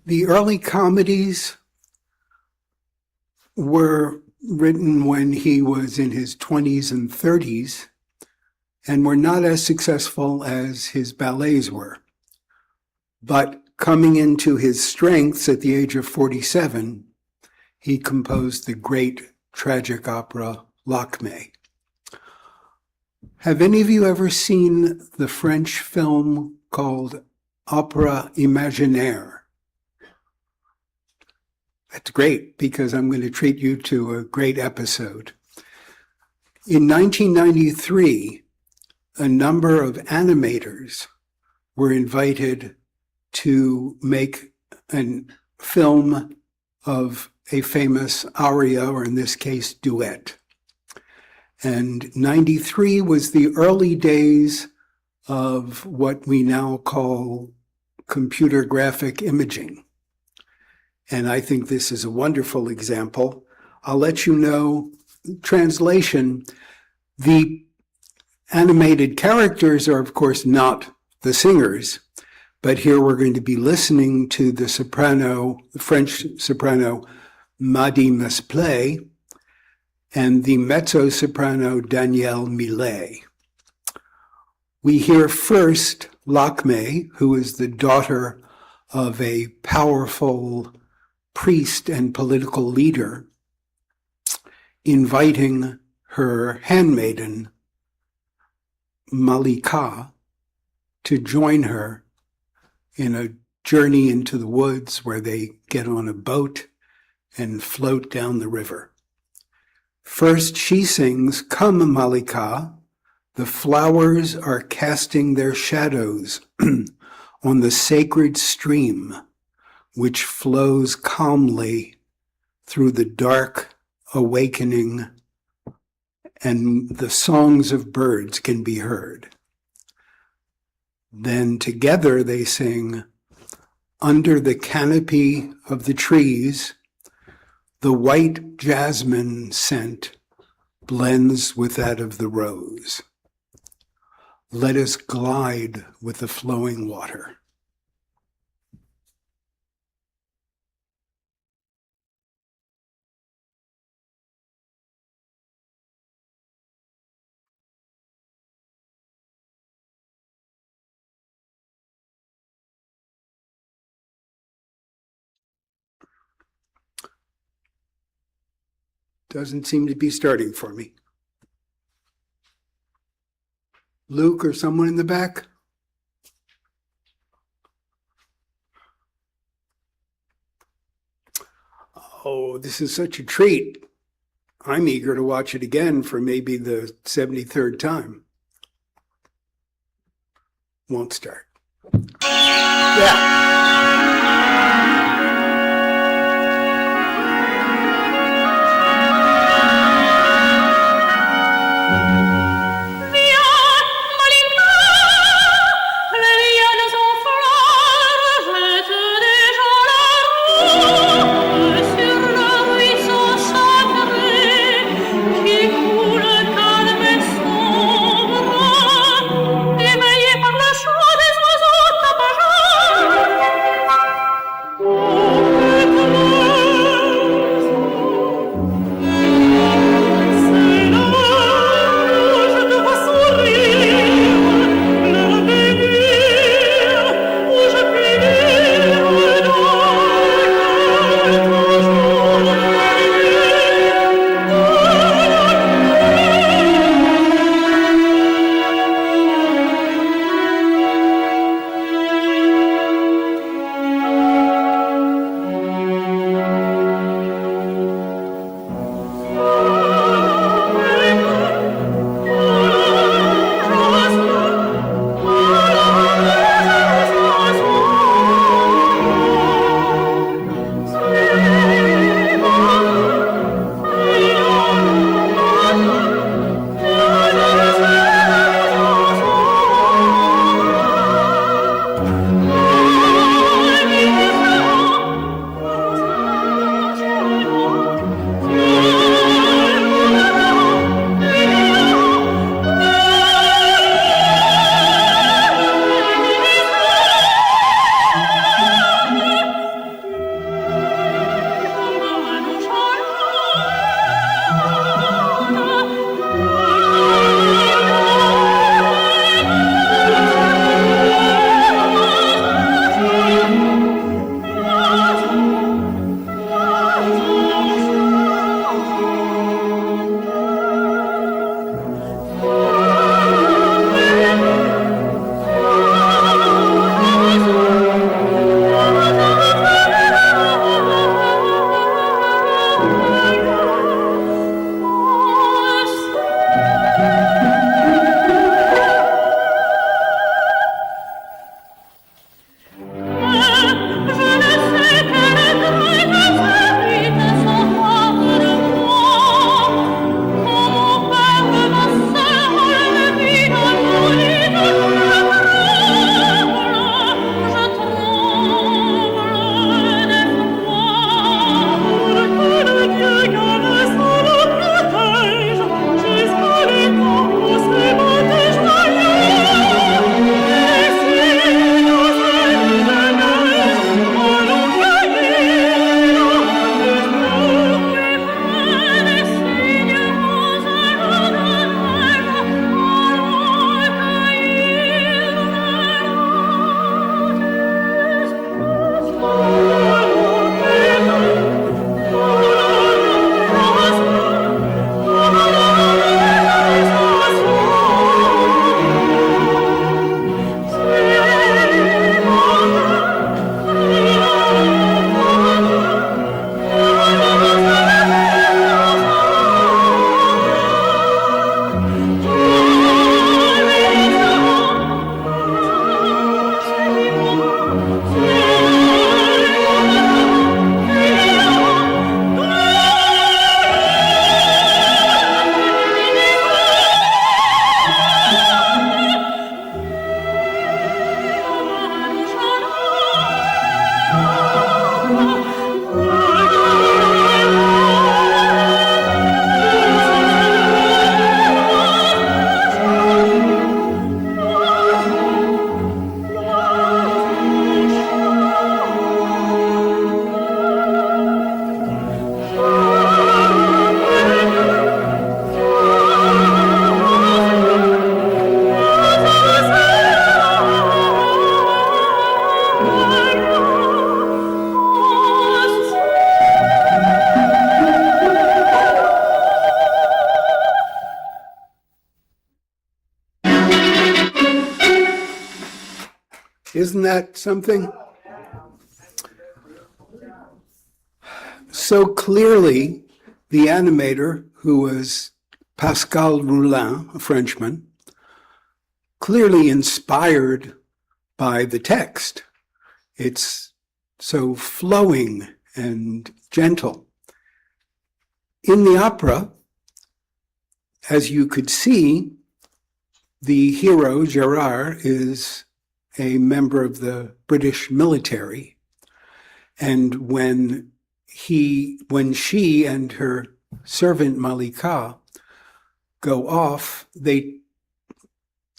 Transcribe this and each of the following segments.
The early comedies were written when he was in his 20s and 30s and were not as successful as his ballets were. But coming into his strengths at the age of 47, he composed the great tragic opera Lakmé. Have any of you ever seen the French film called Opera Imaginaire? That's great, because I'm going to treat you to a great episode. In 1993, a number of animators were invited to make a film of a famous aria, or in this case, duet. And 93 was the early days of what we now call computer graphic imaging. And I think this is a wonderful example. I'll let you know, translation, the animated characters are, of course, not the singers, but here we're going to be listening to the soprano, the French soprano, Madi Mesplé, and the mezzo-soprano, Danielle Millet. We hear first Lakmé, who is the daughter of a powerful priest and political leader, inviting her handmaiden, Malika, to join her in a journey into the woods where they get on a boat and float down the river. First she sings, "Come, Malika, the flowers are casting their shadows on the sacred stream which flows calmly through the dark awakening, and the songs of birds can be heard." Then together they sing, "Under the canopy of the trees, the white jasmine scent blends with that of the rose." Let us glide with the flowing water. Doesn't seem to be starting for me. Luke or someone in the back? Oh, this is such a treat. I'm eager to watch it again for maybe the 73rd time. Won't start. Yeah. Isn't that something? So clearly, the animator, who was Pascal Roulin, a Frenchman, clearly inspired by the text. It's so flowing and gentle. In the opera, as you could see, the hero, Gerard, is a member of the British military. And when she and her servant Malika go off,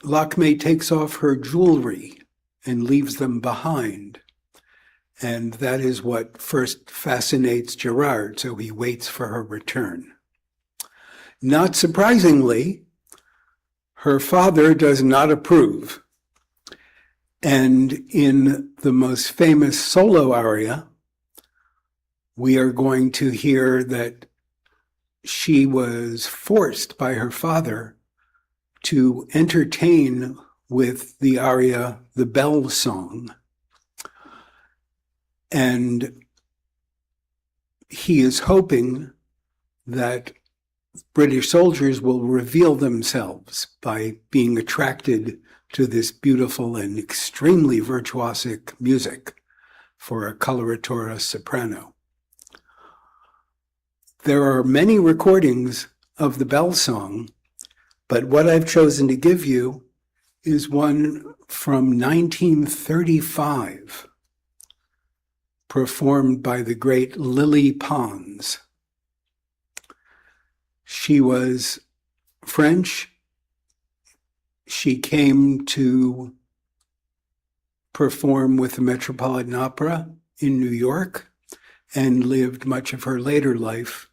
Lakme takes off her jewelry and leaves them behind. And that is what first fascinates Gerard, so he waits for her return. Not surprisingly, her father does not approve. And in the most famous solo aria, we are going to hear that she was forced by her father to entertain with the aria, the Bell Song. And he is hoping that British soldiers will reveal themselves by being attracted to this beautiful and extremely virtuosic music for a coloratura soprano. There are many recordings of the Bell Song, but what I've chosen to give you is one from 1935, performed by the great Lily Pons. She was French. She came to perform with the Metropolitan Opera in New York and lived much of her later life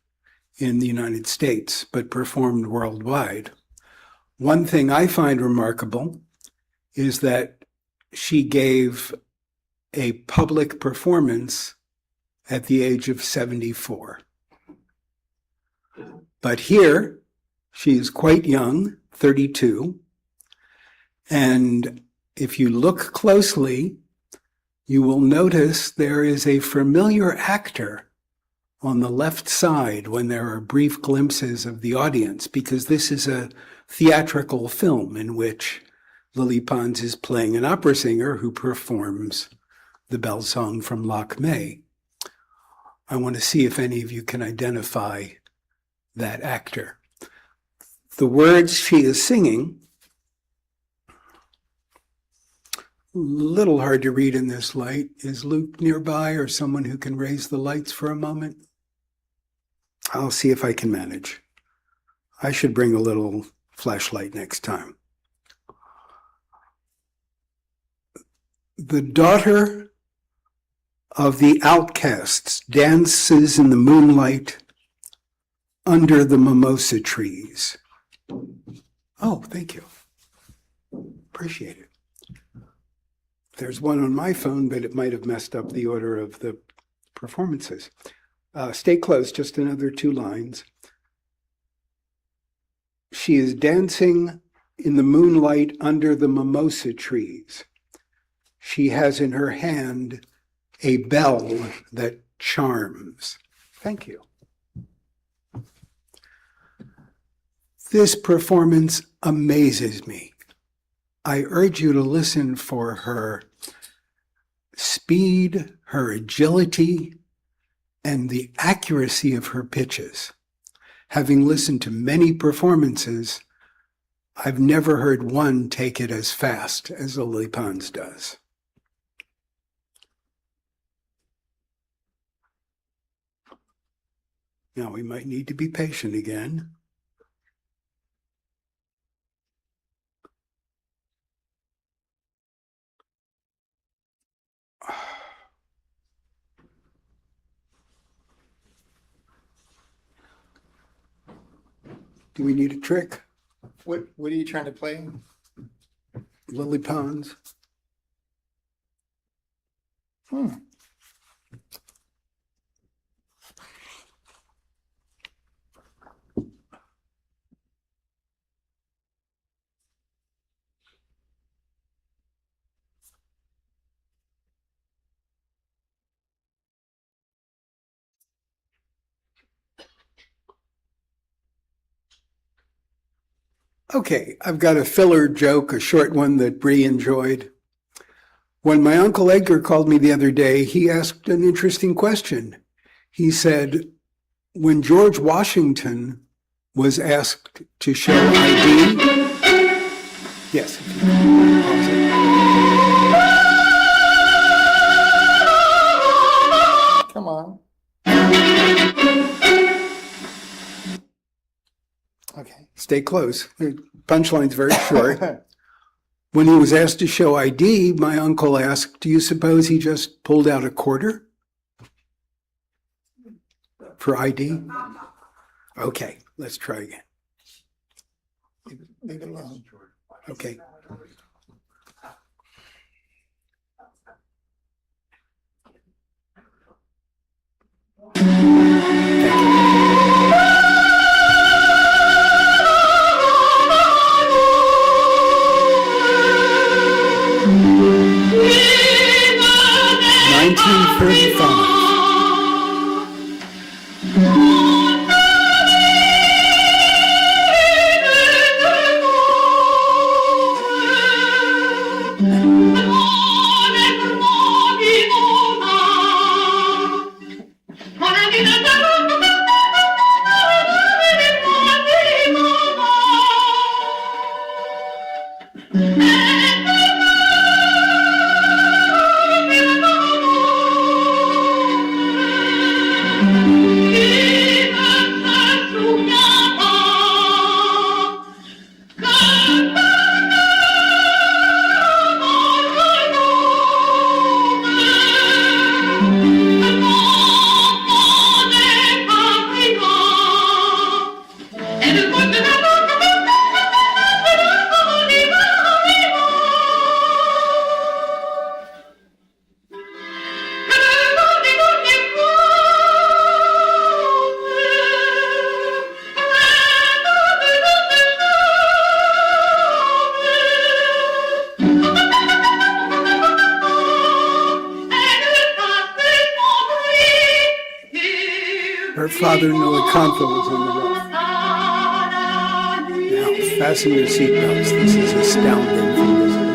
in the United States, but performed worldwide. One thing I find remarkable is that she gave a public performance at the age of 74. But here, she is quite young, 32, and if you look closely, you will notice there is a familiar actor on the left side when there are brief glimpses of the audience, because this is a theatrical film in which Lily Pons is playing an opera singer who performs the Bell Song from Lakme. I want to see if any of you can identify that actor. The words she is singing, a little hard to read in this light. Is Luke nearby or someone who can raise the lights for a moment? I'll see if I can manage. I should bring a little flashlight next time. The daughter of the outcasts dances in the moonlight under the mimosa trees. Oh, thank you. Appreciate it. There's one on my phone, but it might have messed up the order of the performances. Stay close, just another 2 lines. She is dancing in the moonlight under the mimosa trees. She has in her hand a bell that charms. Thank you. This performance amazes me. I urge you to listen for her speed, her agility, and the accuracy of her pitches. Having listened to many performances, I've never heard one take it as fast as Lily Pons does. Now we might need to be patient again. Do we need a trick? What are you trying to play? Lily Pons. Okay, I've got a filler joke, a short one that Bree enjoyed. When my Uncle Edgar called me the other day, he asked an interesting question. He said, when George Washington was asked to show ID, yes, if you can pause it. Come on. Okay. Stay close. The punchline's very short. When he was asked to show ID, my uncle asked, do you suppose he just pulled out a quarter for ID? Okay, let's try again. Leave it alone. Okay. Thank you. 1935. Her father, Noah Confa, was on the left. Now, fasten your seatbelts. This is astounding from this point.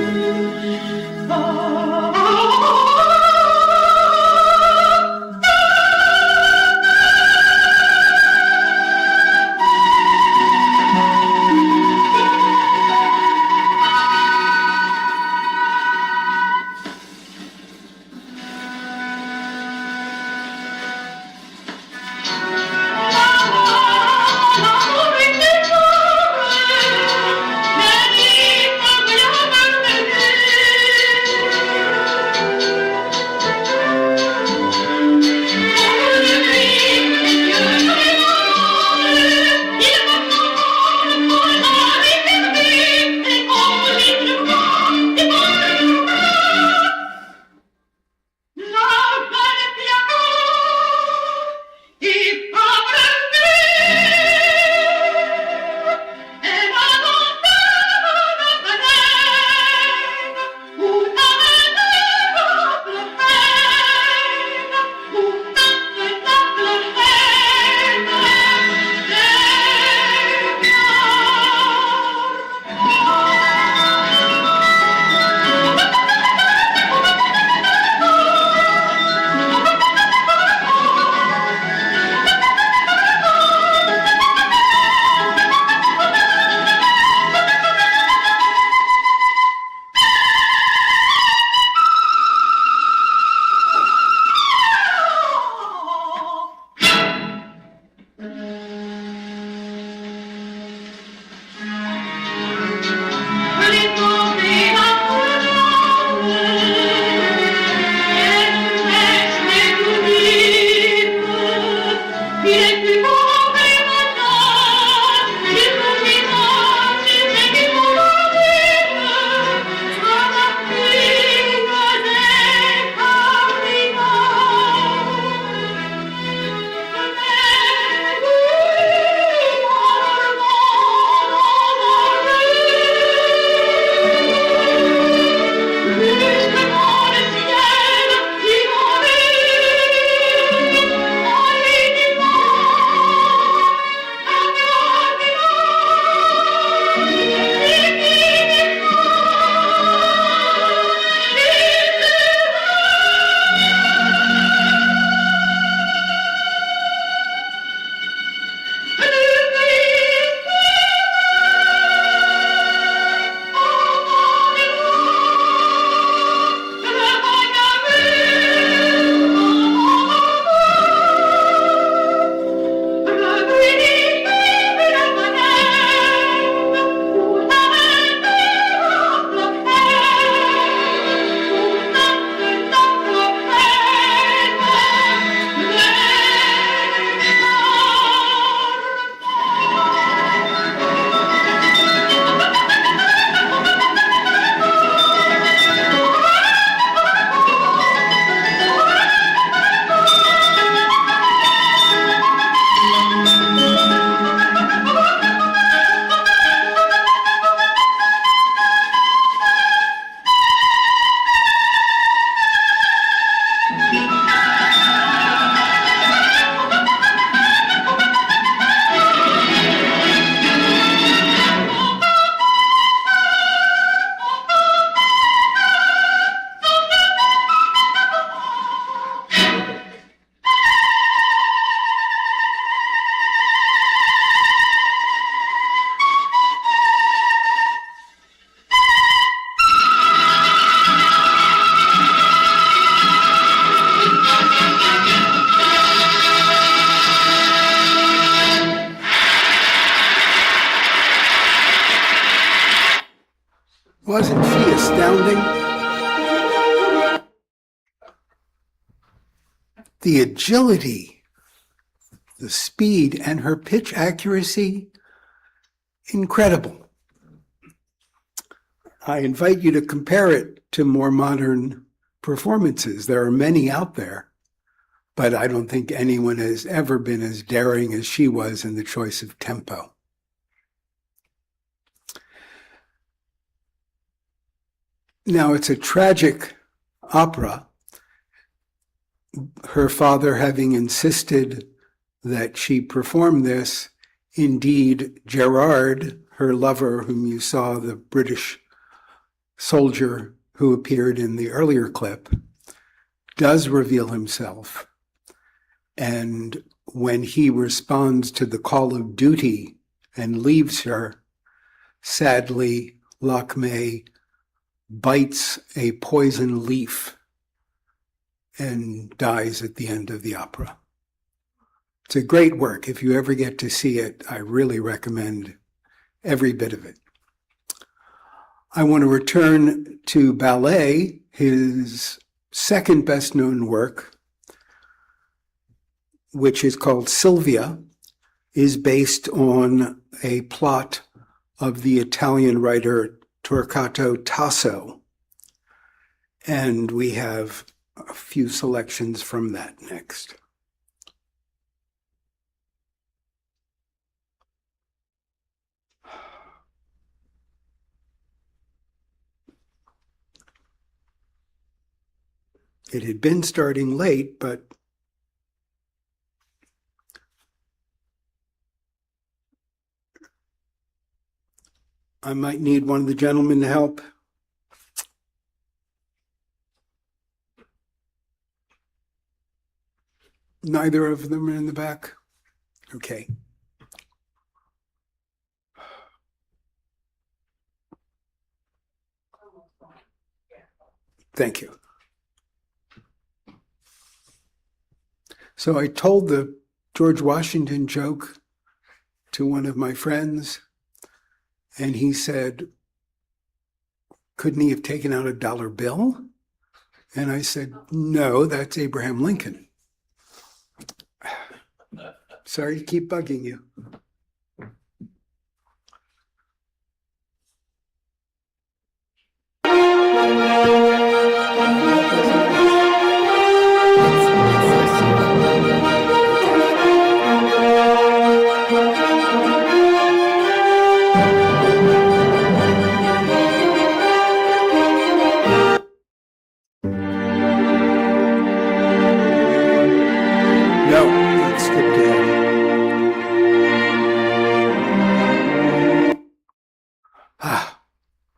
Wasn't she astounding? The agility, the speed, and her pitch accuracy, incredible. I invite you to compare it to more modern performances. There are many out there, but I don't think anyone has ever been as daring as she was in the choice of tempo. Now, it's a tragic opera, her father having insisted that she perform this. Indeed, Gerard, her lover, whom you saw, the British soldier who appeared in the earlier clip, does reveal himself. And when he responds to the call of duty and leaves her, sadly, Lakme bites a poison leaf and dies at the end of the opera. It's a great work. If you ever get to see it, I really recommend every bit of it. I want to return to ballet. His second best-known work, which is called Sylvia, is based on a plot of the Italian writer Torquato Tasso. And we have a few selections from that next. It had been starting late, but I might need one of the gentlemen to help. Neither of them are in the back? Okay. Thank you. So I told the George Washington joke to one of my friends, and he said, couldn't he have taken out a dollar bill? And I said, no, that's Abraham Lincoln. Sorry to keep bugging you.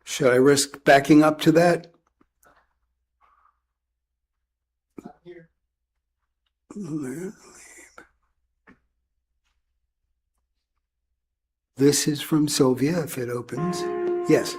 Should I risk backing up to that? This is from Sylvia, if it opens. Yes.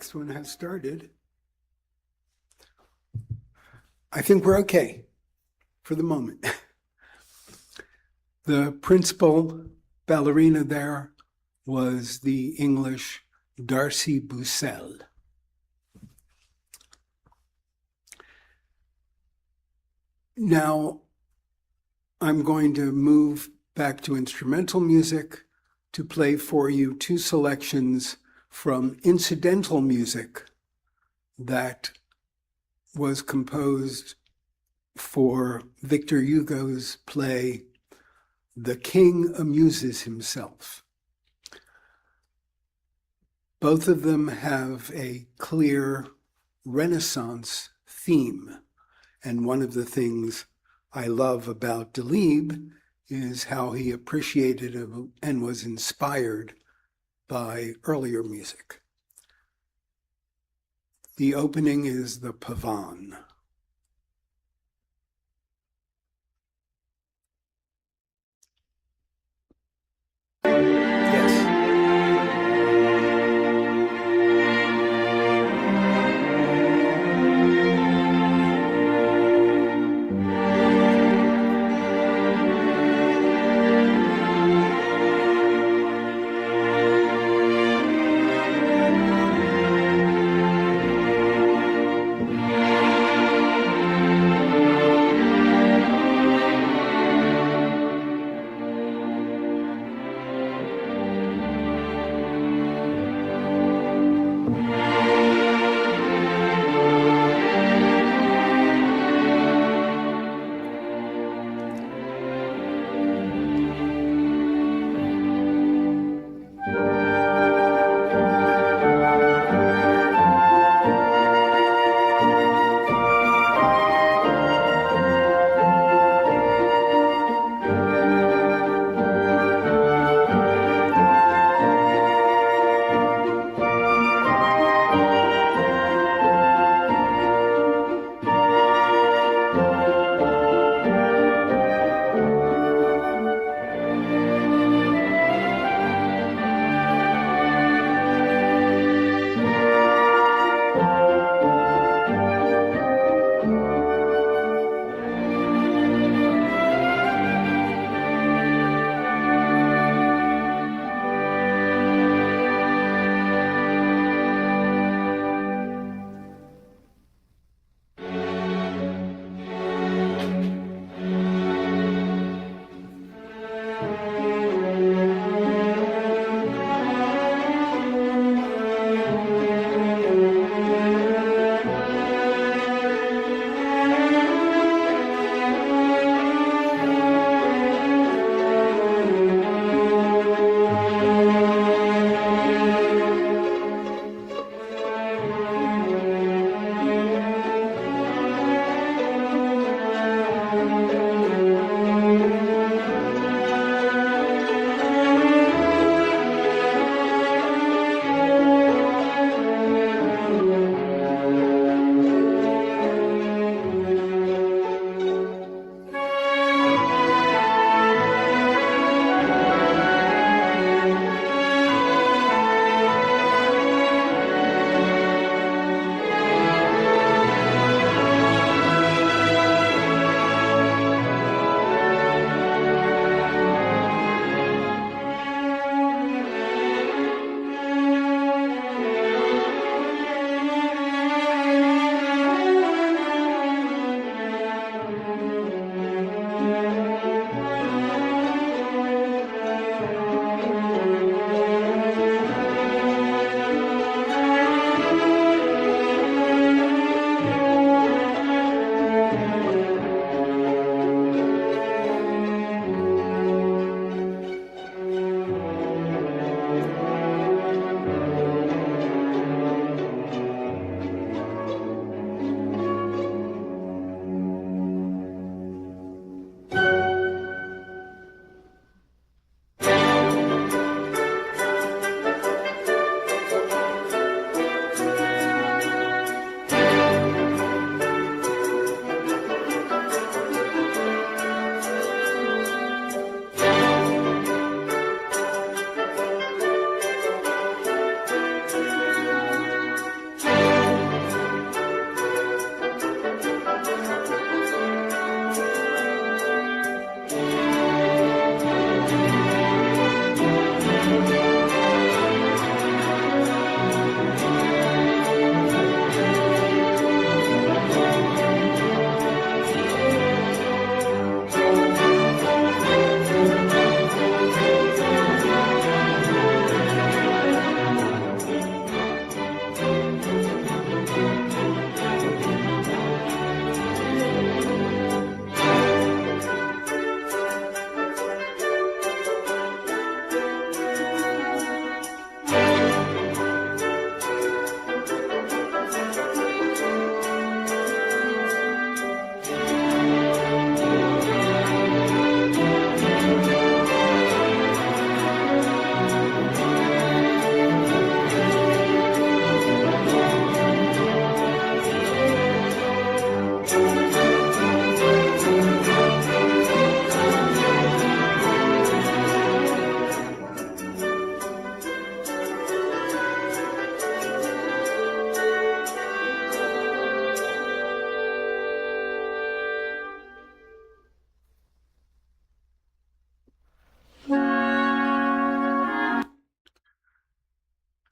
next one has started. I think we're okay for the moment. The principal ballerina there was the English Darcy Bussell. Now, I'm going to move back to instrumental music to play for you two selections from incidental music that was composed for Victor Hugo's play, The King Amuses Himself. Both of them have a clear Renaissance theme, and one of the things I love about Delibes is how he appreciated and was inspired by earlier music. The opening is the Pavane.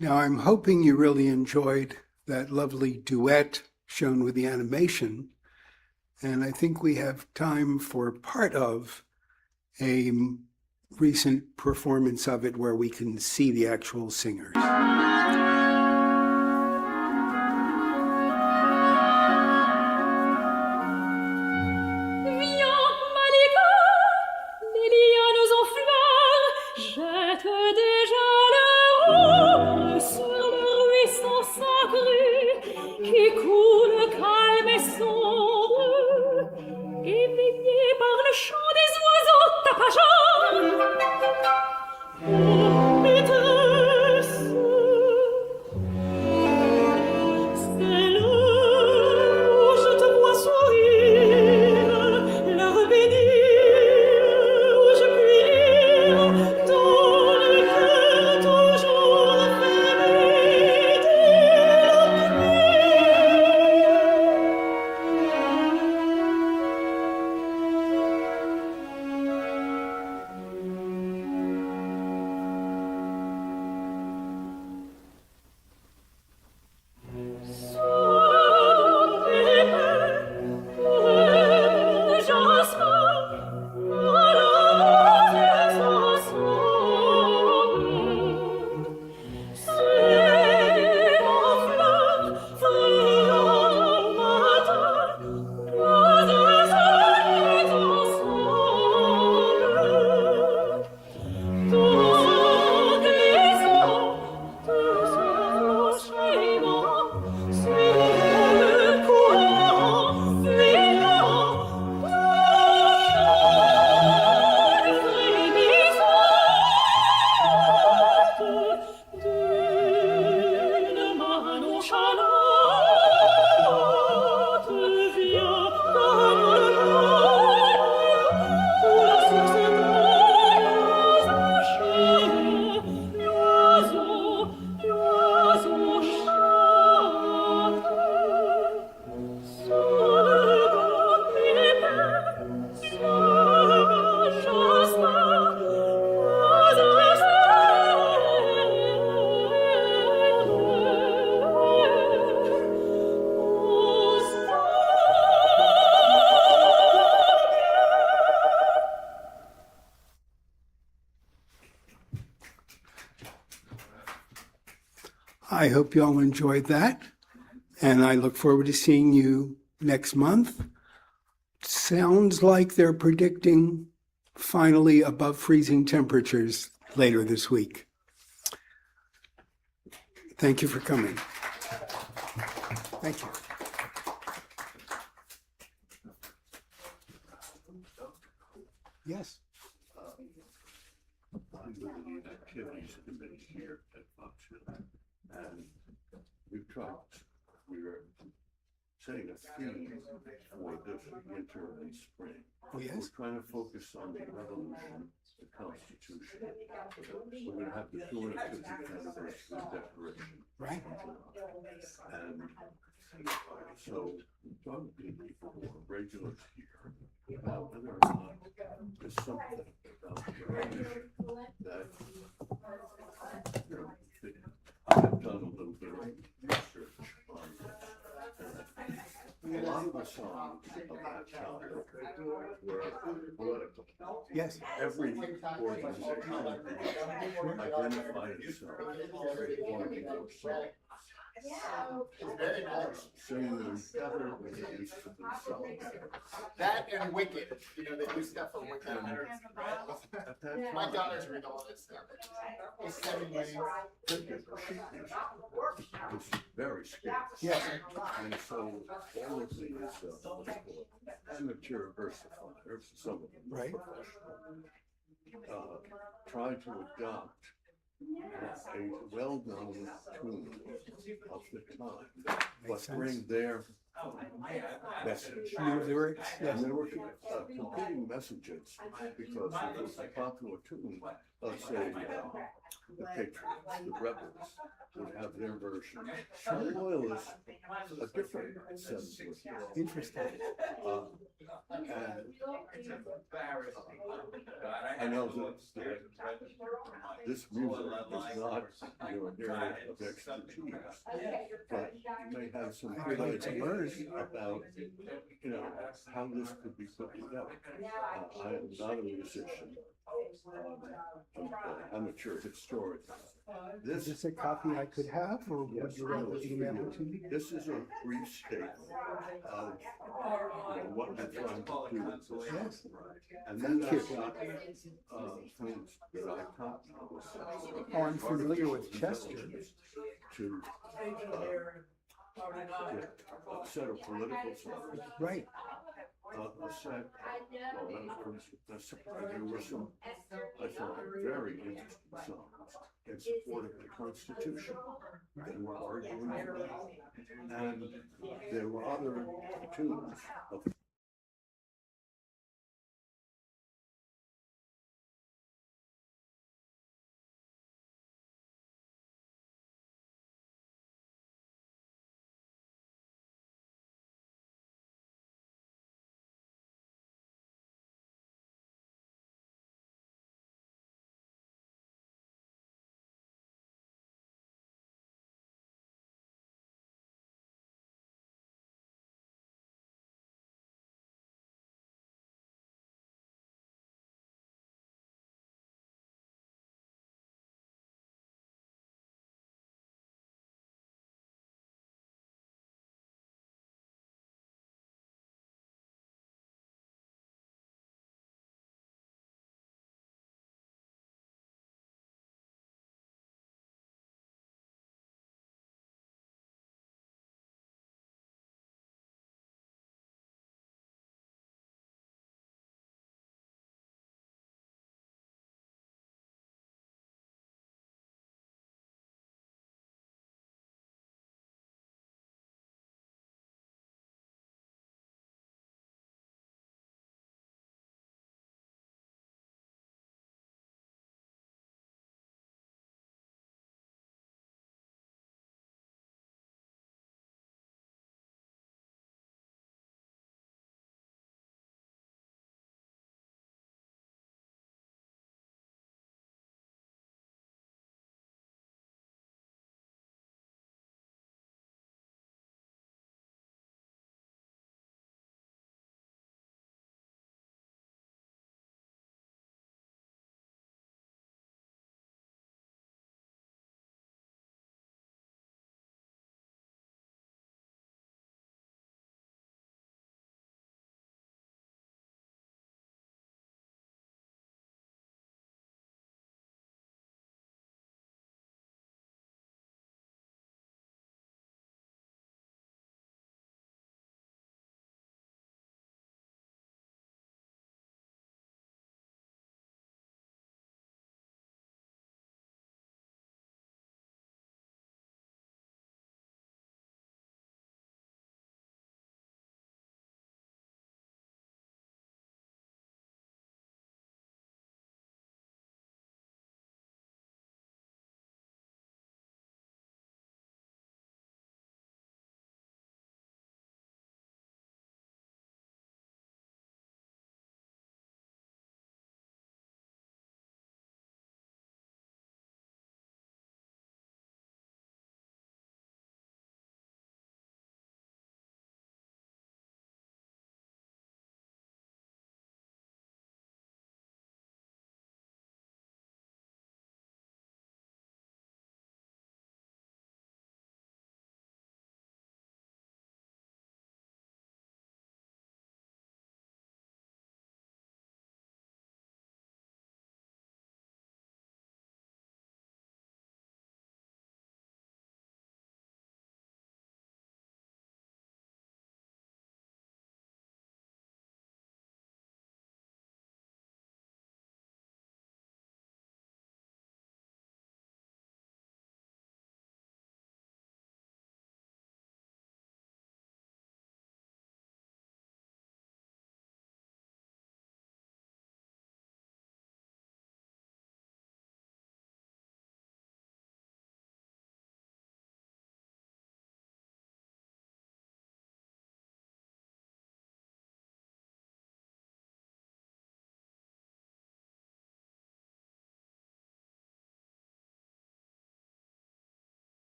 Now, I'm hoping you really enjoyed that lovely duet shown with the animation. And I think we have time for part of a recent performance of it where we can see the actual singers. Qui coule calme et sombre, éveillé par le chant des oiseaux tapageurs. Oh, maîtresse, c'est l'heure où je te vois sourire, l'heure bénie où je puis lire dans le cœur toujours fermé I hope you all enjoyed that, and I look forward to seeing you next month. Sounds like they're predicting finally above freezing temperatures later this week. Thank you for coming. Thank you. Yes. I'm with the activities committee here at Fox Hill, and we're setting a theme for this winter and spring. Oh, yes. We're trying to focus on the revolution, the Constitution. We're going to have the 250th anniversary declaration. Right. And so talking to people who are regulars here about whether or not there's something about the revolution that, you know, I've done a little bit of research on this. A lot of the songs of that time were political. Yes. Every organization identified itself as one of those songs. Singing together with the use of themselves. That and Wicked, you know, they do stuff for Wicked. At that time, My daughters read all this stuff. It's 7 ways. sheet music was very scarce. Yes. And so all of these amateur versifiers, some of them Right. professional, tried to adopt a well-known tune of the time, but sense. bring their message. New lyrics. Yes. And there were competing messages because it was a popular tune, let's say, the Patriots, the Rebels would have their version. The Loyalists, a different set of words. Interesting. And I know that this music is not your area of expertise, but you may have some good ideas about, how this could be put together. I am not a musician. I'm an amateur historian. Is this a copy I could have, or would Yes, you rather it's for email you. it to me? This is a brief statement of what we're trying to do with this. Yes. And then Thank you. I've got things that I talked about. Oh, I'm familiar with Chester. To a set of political songs. Right. A set, there were some, I thought, very interesting songs in support of the Constitution that were arguing for it. And there were other tunes of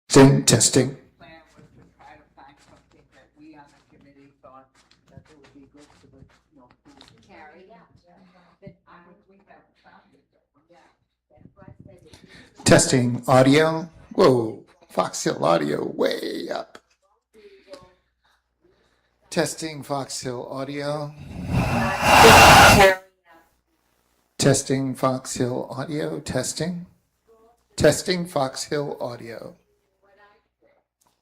Testing. Plan was to try to find something that we on the committee thought that it would be good for the, food. Carrie, yeah. But We haven't found it. that's why I said that Testing audio. Whoa, Fox Hill audio way up. Testing Fox Hill audio. Testing Fox Hill audio. Testing. Testing Fox Hill audio.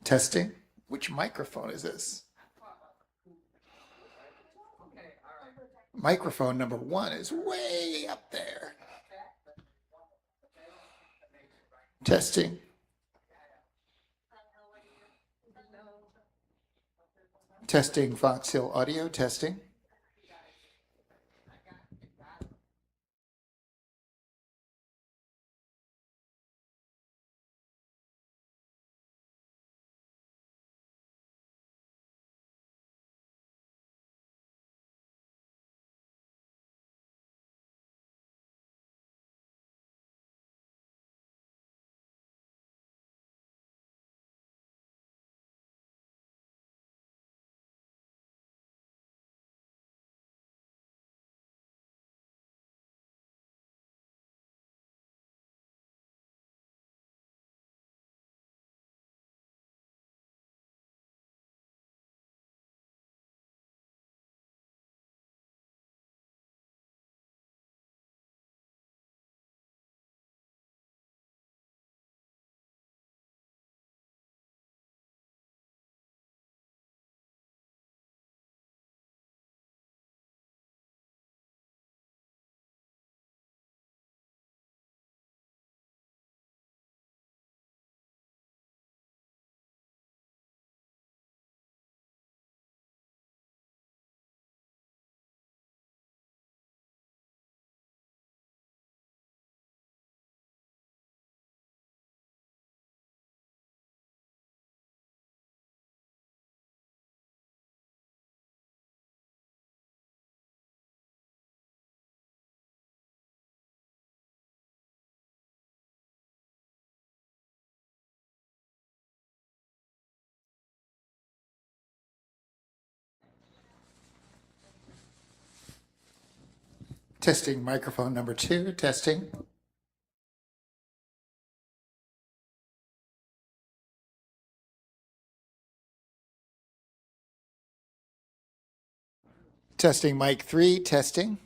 Testing. Which microphone is this? Microphone number 1 is way up there. Testing. Testing Fox Hill audio. Testing. Testing microphone number 2. Testing. Testing mic 3. Testing.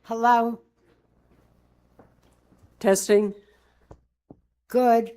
Hello? Testing? Good.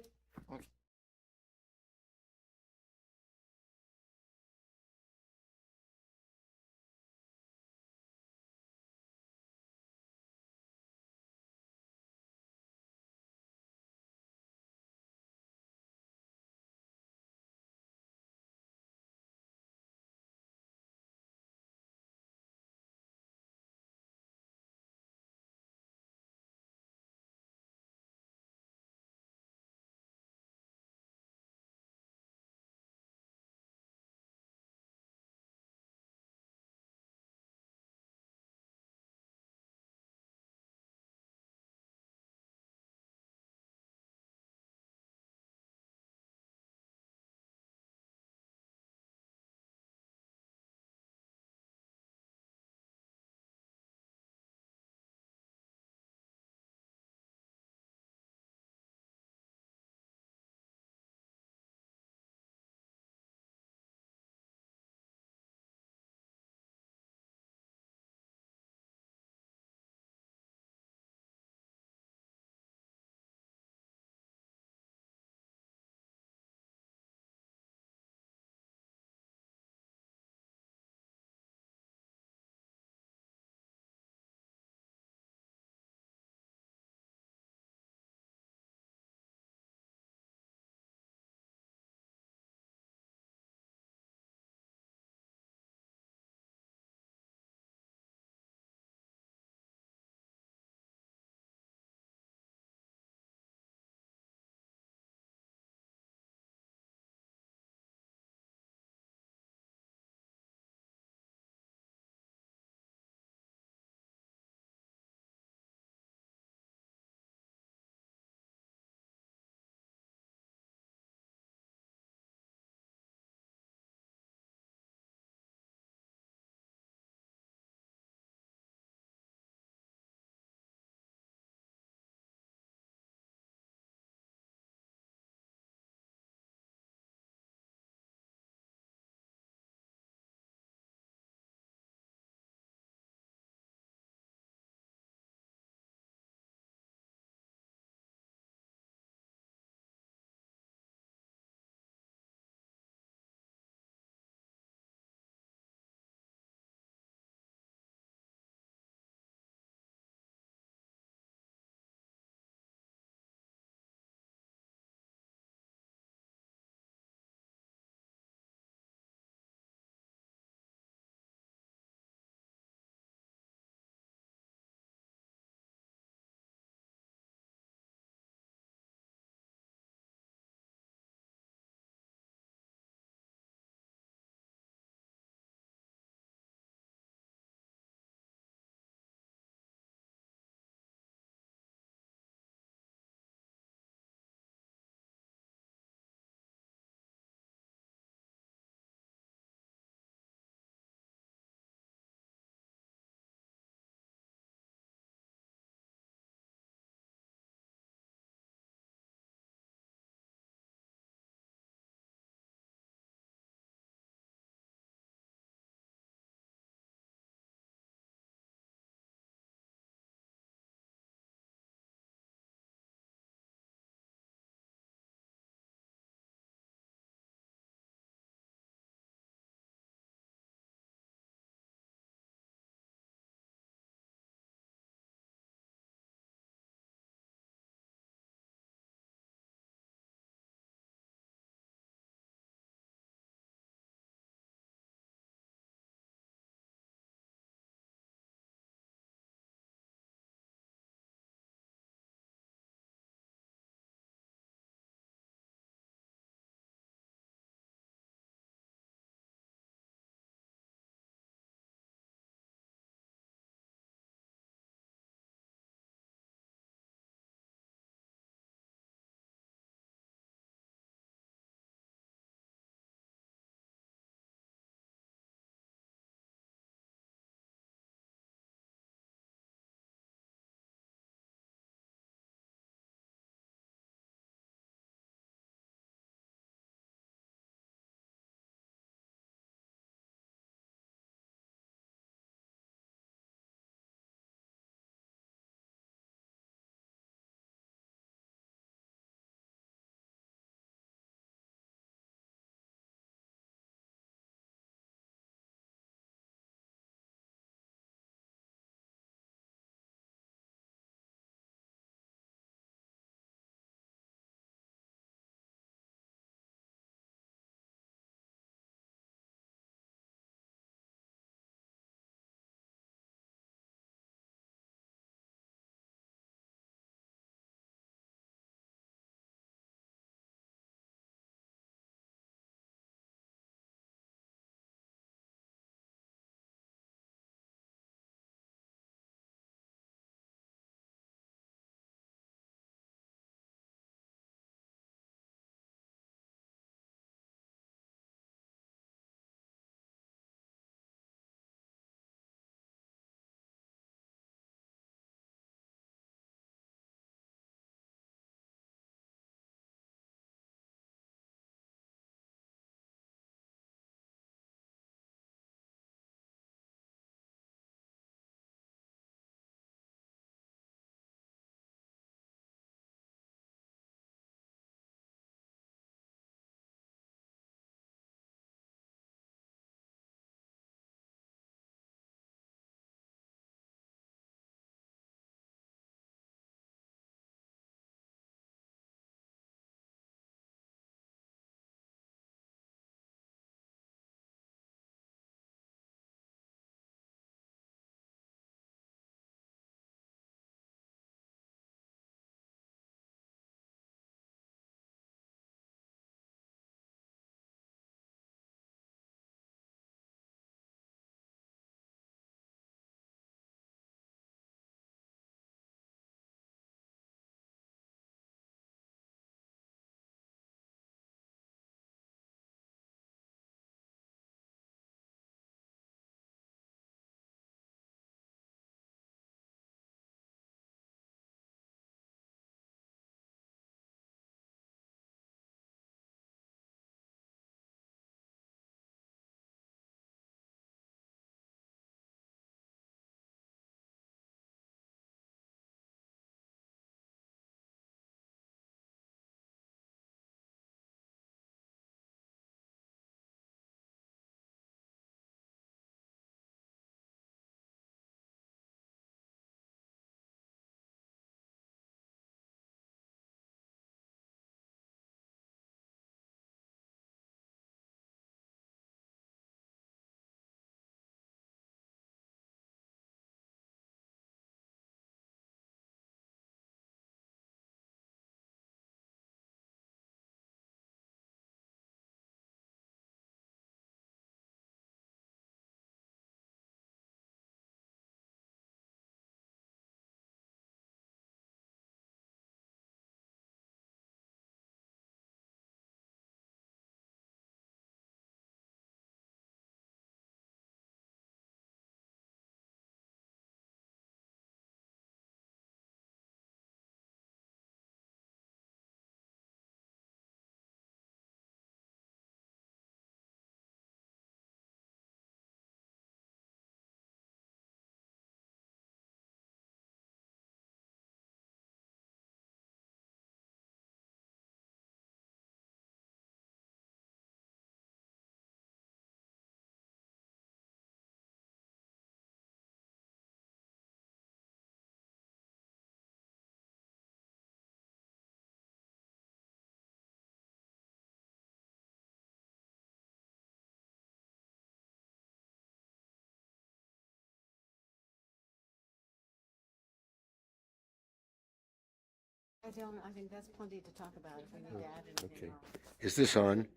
I don't, I think that's plenty to talk about if we need to add anything Okay. else. Is this on?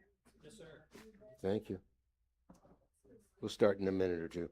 Yes, sir. Thank you. We'll start in a minute or two.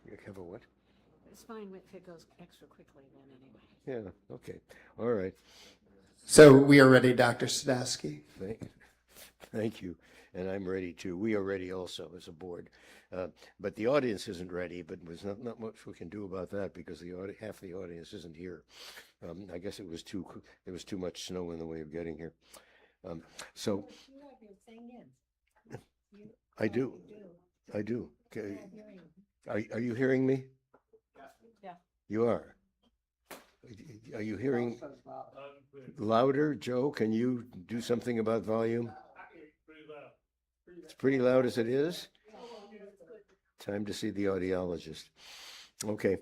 You have a what? It's fine if it goes extra quickly then anyway. Yeah, okay. All right. So we are ready, Dr. Sadowski. Thank you. And I'm ready too. We are ready also as a board. But the audience isn't ready, but there's not much we can do about that because half the audience isn't here. I guess there was too much snow in the way of getting here. So You have your thing in. I do. I do. Okay. Are you hearing me? Yeah. You are. Are you hearing louder? Joe, can you do something about volume? It's pretty loud as it is. Time to see the audiologist. Okay.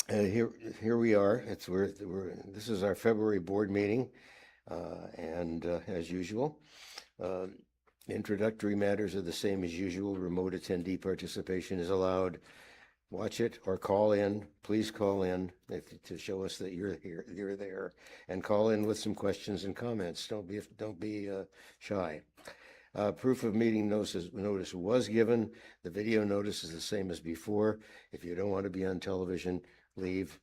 Here we are. This is our February board meeting, and as usual, introductory matters are the same as usual. Remote attendee participation is allowed. Watch it or call in. Please call in to show us that you're here. You're there, and call in with some questions and comments. Don't be shy. Proof of meeting notice was given. The video notice is the same as before. If you don't want to be on television, leave.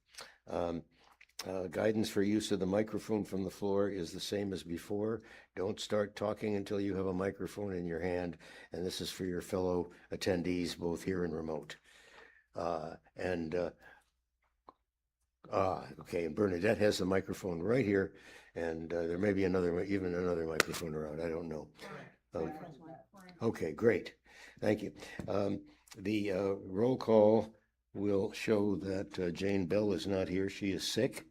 Guidance for use of the microphone from the floor is the same as before. Don't start talking until you have a microphone in your hand, and this is for your fellow attendees, both here and remote. Okay, and Bernadette has the microphone right here, and there may be even another microphone around. I don't know. Okay, great. Thank you. The roll call will show that Jane Bell is not here. She is sick,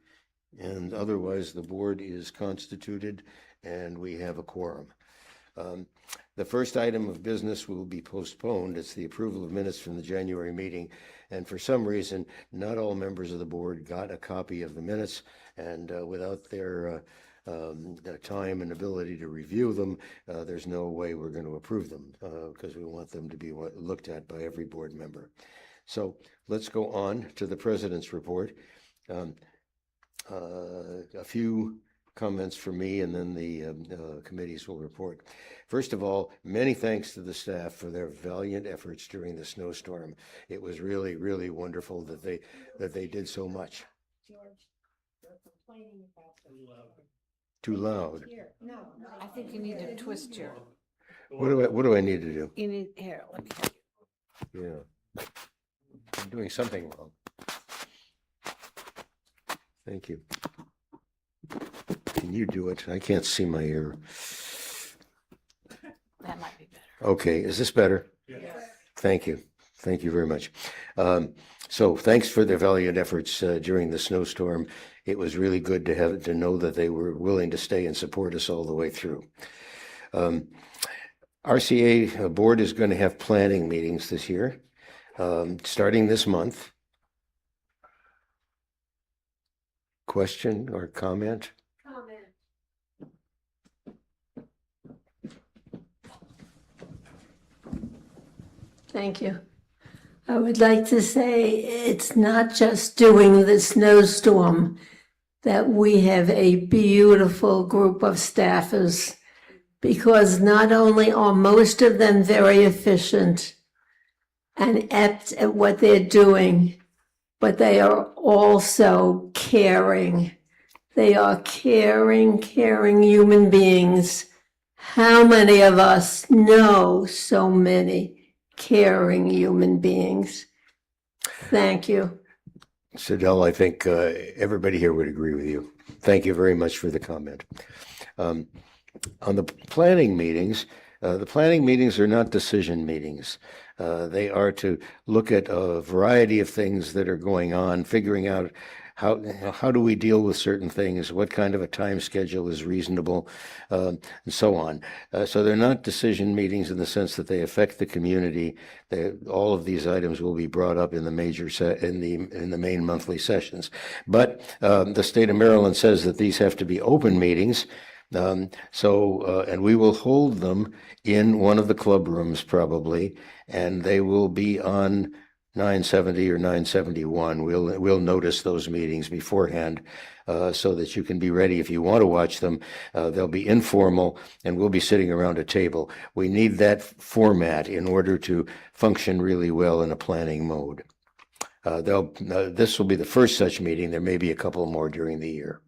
and otherwise the board is constituted and we have a quorum. The first item of business will be postponed. It's the approval of minutes from the January meeting. And for some reason, not all members of the board got a copy of the minutes, and without their time and ability to review them, there's no way we're going to approve them because we want them to be looked at by every board member. So let's go on to the president's report. A few comments from me, and then the committees will report. First of all, many thanks to the staff for their valiant efforts during the snowstorm. It was really, really wonderful that they did so much. Too loud. I think you need to twist your, What do I need to do? you need, here, let me help you. Yeah. I'm doing something wrong. Thank you. Can you do it? I can't see my ear. That might be better. Okay, is this better? Yes. Thank you. Thank you very much. So thanks for their valiant efforts during the snowstorm. It was really good to know that they were willing to stay and support us all the way through. RCA board is going to have planning meetings this year, starting this month. Question or comment? Thank you. I would like to say it's not just during the snowstorm that we have a beautiful group of staffers, because not only are most of them very efficient and apt at what they're doing, but they are also caring. They are caring human beings. How many of us know so many caring human beings? Thank you. Sidel, I think everybody here would agree with you. Thank you very much for the comment. On the planning meetings are not decision meetings. They are to look at a variety of things that are going on, figuring out how do we deal with certain things, what kind of a time schedule is reasonable, and so on. So they're not decision meetings in the sense that they affect the community. All of these items will be brought up in the in the main monthly sessions. But the state of Maryland says that these have to be open meetings. And we will hold them in one of the club rooms probably, and they will be on 970 or 971. We'll notice those meetings beforehand so that you can be ready if you want to watch them. They'll be informal, and we'll be sitting around a table. We need that format in order to function really well in a planning mode. This will be the first such meeting. There may be a couple more during the year.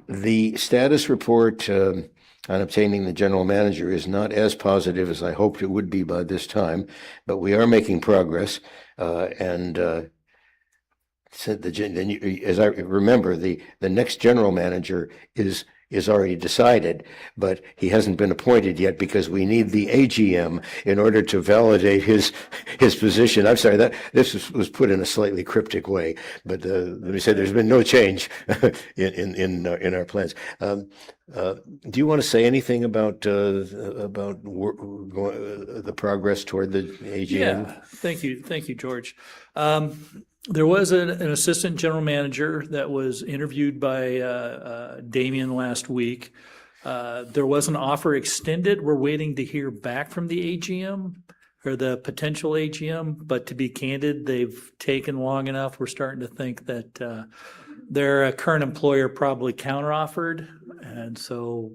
The status report on obtaining the general manager is not as positive as I hoped it would be by this time, but we are making progress. As I remember, the next general manager is already decided, but he hasn't been appointed yet because we need the AGM in order to validate his position. I'm sorry, that this was put in a slightly cryptic way, but let me say there's been no change in our plans. Do you want to say anything about the progress toward the AGM? Yeah, thank you, George. There was an assistant general manager that was interviewed by Damien last week. There was an offer extended. We're waiting to hear back from the AGM or the potential AGM, but to be candid, they've taken long enough. We're starting to think that their current employer probably counteroffered. And so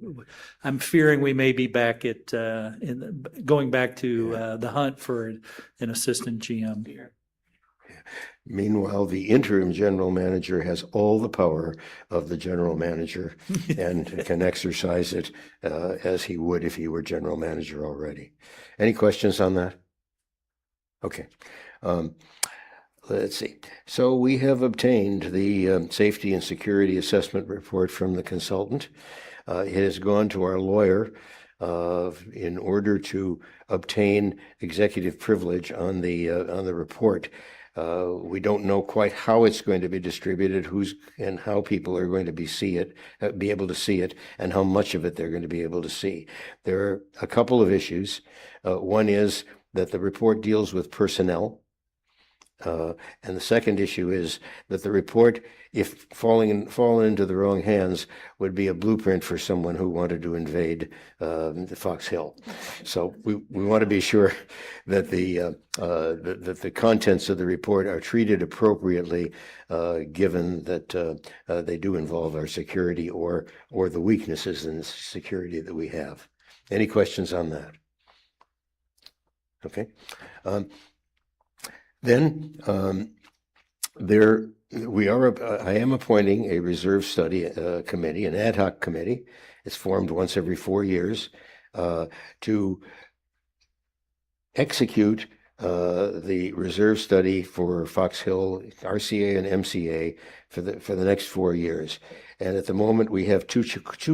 I'm fearing we may be back at going back to the hunt for an assistant GM here. Meanwhile, the interim general manager has all the power of the general manager and can exercise it as he would if he were general manager already. Any questions on that? Okay. Let's see. So we have obtained the safety and security assessment report from the consultant. It has gone to our lawyer in order to obtain executive privilege on the report. We don't know quite how it's going to be distributed, and how people are going to be able to see it, and how much of it they're going to be able to see. There are a couple of issues. One is that the report deals with personnel, And the second issue is that the report, if fallen into the wrong hands, would be a blueprint for someone who wanted to invade the Fox Hill. So we want to be sure that the contents of the report are treated appropriately, given that they do involve our security or the weaknesses in the security that we have. Any questions on that? Okay. Then I am appointing a reserve study committee, an ad hoc committee. It's formed once every 4 years to execute the reserve study for Fox Hill, RCA and MCA for the next 4 years. And at the moment, we have two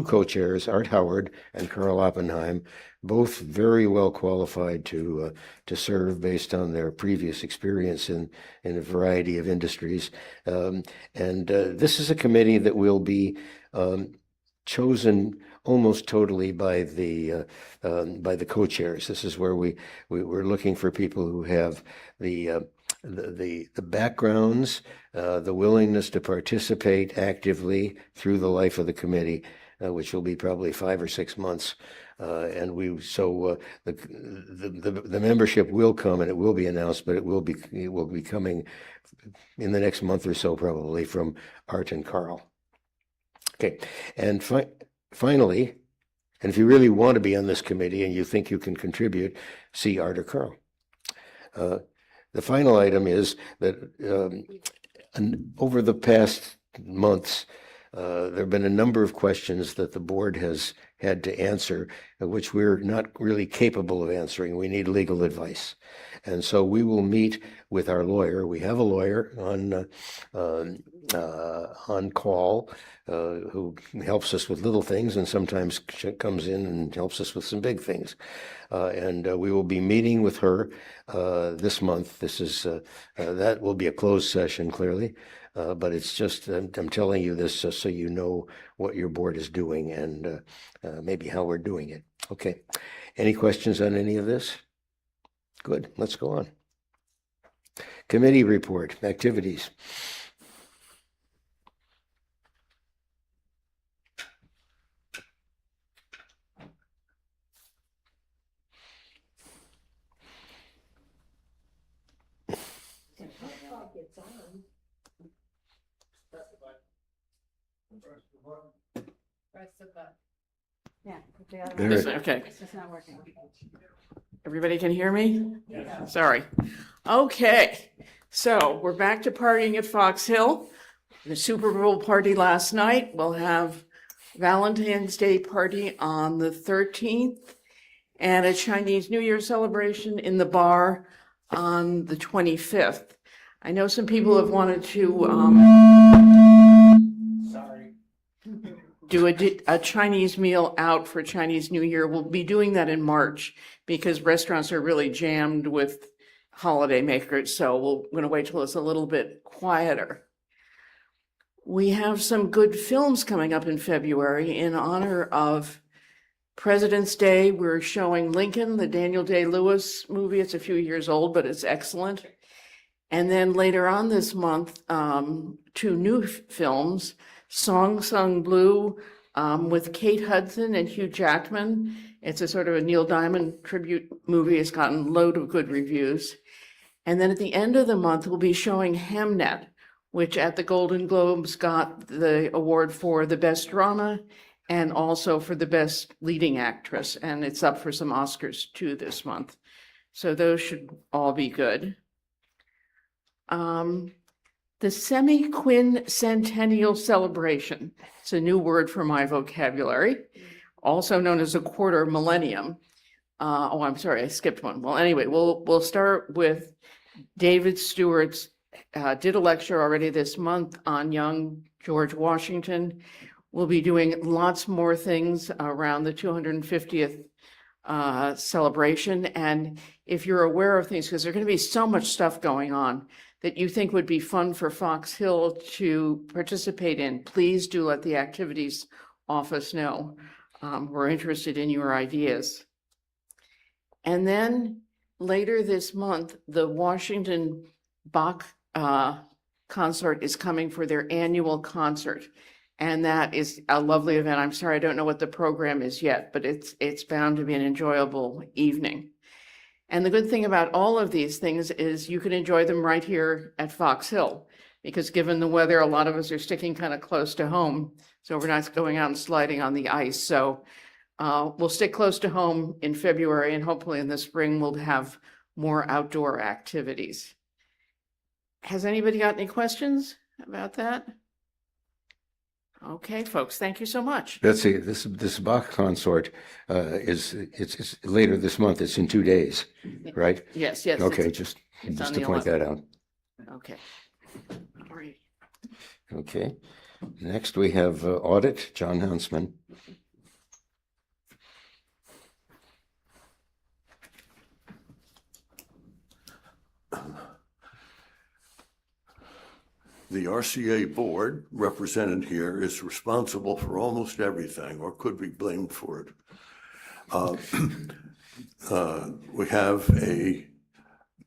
co-chairs, Art Howard and Carl Oppenheim, both very well qualified to serve based on their previous experience in a variety of industries. This is a committee that will be chosen almost totally by the co-chairs. This is where we're looking for people who have the backgrounds, the willingness to participate actively through the life of the committee, which will be probably 5 or 6 months. The membership will come, and it will be announced, but it will be coming in the next month or so, probably, from Art and Carl. Okay, and finally, and if you really want to be on this committee and you think you can contribute, see Art or Carl. The final item is that over the past months, there have been a number of questions that the board has had to answer, which we're not really capable of answering. We need legal advice. And so we will meet with our lawyer. We have a lawyer on call who helps us with little things and sometimes comes in and helps us with some big things. We will be meeting with her this month. That will be a closed session, clearly. But it's just, I'm telling you this just so you know what your board is doing and maybe how we're doing it. Okay. Any questions on any of this? Good. Let's go on. Committee report, activities. Yeah. There. Okay, It's just not working. everybody can hear me? Sorry. Okay, so we're back to partying at Fox Hill. The Super Bowl party last night. We'll have Valentine's Day party on the 13th and a Chinese New Year celebration in the bar on the 25th. I know some people have wanted to do a Chinese meal out for Chinese New Year. We'll be doing that in March because restaurants are really jammed with holiday makers. So we're going to wait till it's a little bit quieter. We have some good films coming up in February in honor of President's Day. We're showing Lincoln, the Daniel Day-Lewis movie. It's a few years old, but it's excellent. And then later on this month, 2 new films, Song Sung Blue with Kate Hudson and Hugh Jackman. It's a sort of a Neil Diamond tribute movie. It's gotten a load of good reviews. And then at the end of the month, we'll be showing Hamnet, which at the Golden Globes got the award for the best drama and also for the best leading actress. And it's up for some Oscars too this month. So those should all be good. The semi-quincentennial celebration, it's a new word for my vocabulary, also known as a quarter millennium. I'm sorry, I skipped one. Well, anyway, we'll start with David Stewart's, did a lecture already this month on young George Washington. We'll be doing lots more things around the 250th celebration. And if you're aware of things, because there's going to be so much stuff going on that you think would be fun for Fox Hill to participate in, please do let the activities office know. We're interested in your ideas. And then later this month, the Washington Bach Consort is coming for their annual concert. And that is a lovely event. I'm sorry, I don't know what the program is yet, but it's bound to be an enjoyable evening. And the good thing about all of these things is you can enjoy them right here at Fox Hill, because given the weather, a lot of us are sticking kind of close to home. So we're not going out and sliding on the ice. So we'll stick close to home in February, and hopefully in the spring we'll have more outdoor activities. Has anybody got any questions about that? Okay, folks, thank you so much. Betsy, this Bach consort it's later this month. It's in 2 days, right? Yes, yes. Okay, it's- just it's on to the point 11th. that out. Okay. All right. Okay. Next, we have audit, John Huntsman. The RCA board represented here is responsible for almost everything, or could be blamed for it. We have a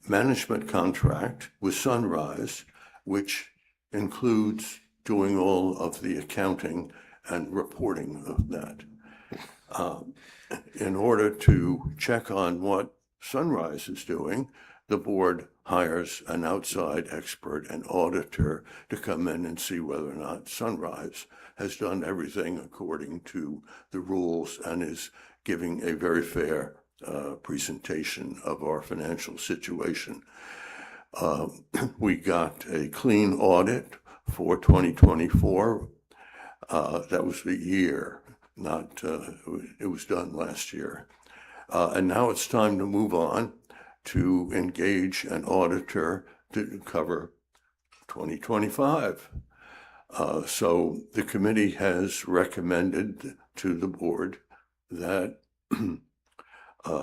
management contract with Sunrise, which includes doing all of the accounting and reporting of that. In order to check on what Sunrise is doing, the board hires an outside expert, an auditor, to come in and see whether or not Sunrise has done everything according to the rules and is giving a very fair presentation of our financial situation. We got a clean audit for 2024. That was the year, not, it was done last year. And now it's time to move on to engage an auditor to cover 2025. So the committee has recommended to the board that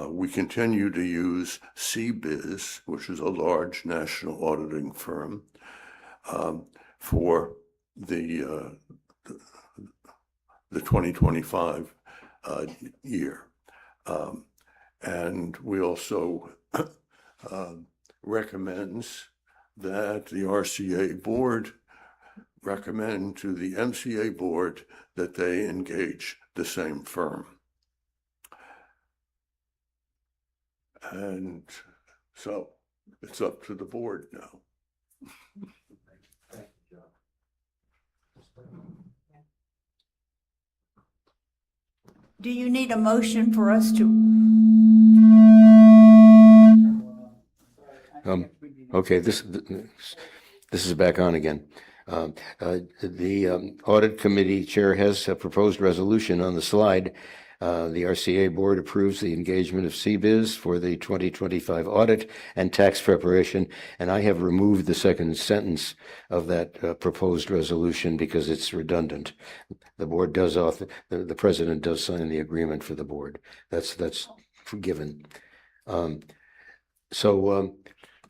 we continue to use CBIZ, which is a large national auditing firm, for the 2025 year. And we also recommends that the RCA board recommend to the MCA board that they engage the same firm. And so it's up to the board now. Do you need a motion for us to? Okay, this is back on again. The audit committee chair has a proposed resolution on the slide. The RCA board approves the engagement of CBIZ for the 2025 audit and tax preparation, and I have removed the second sentence of that proposed resolution because it's redundant. The board does the president does sign the agreement for the board. That's given.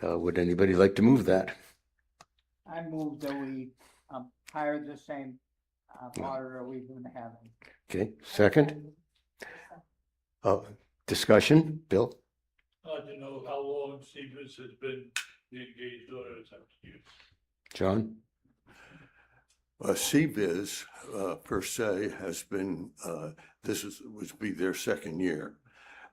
Would anybody like to move that? I move that we hire the same auditor we've been having. Okay, second. Discussion, Bill? To know how long CBIZ has been the engaged auditor. John? CBIZ per se has been, would be their second year,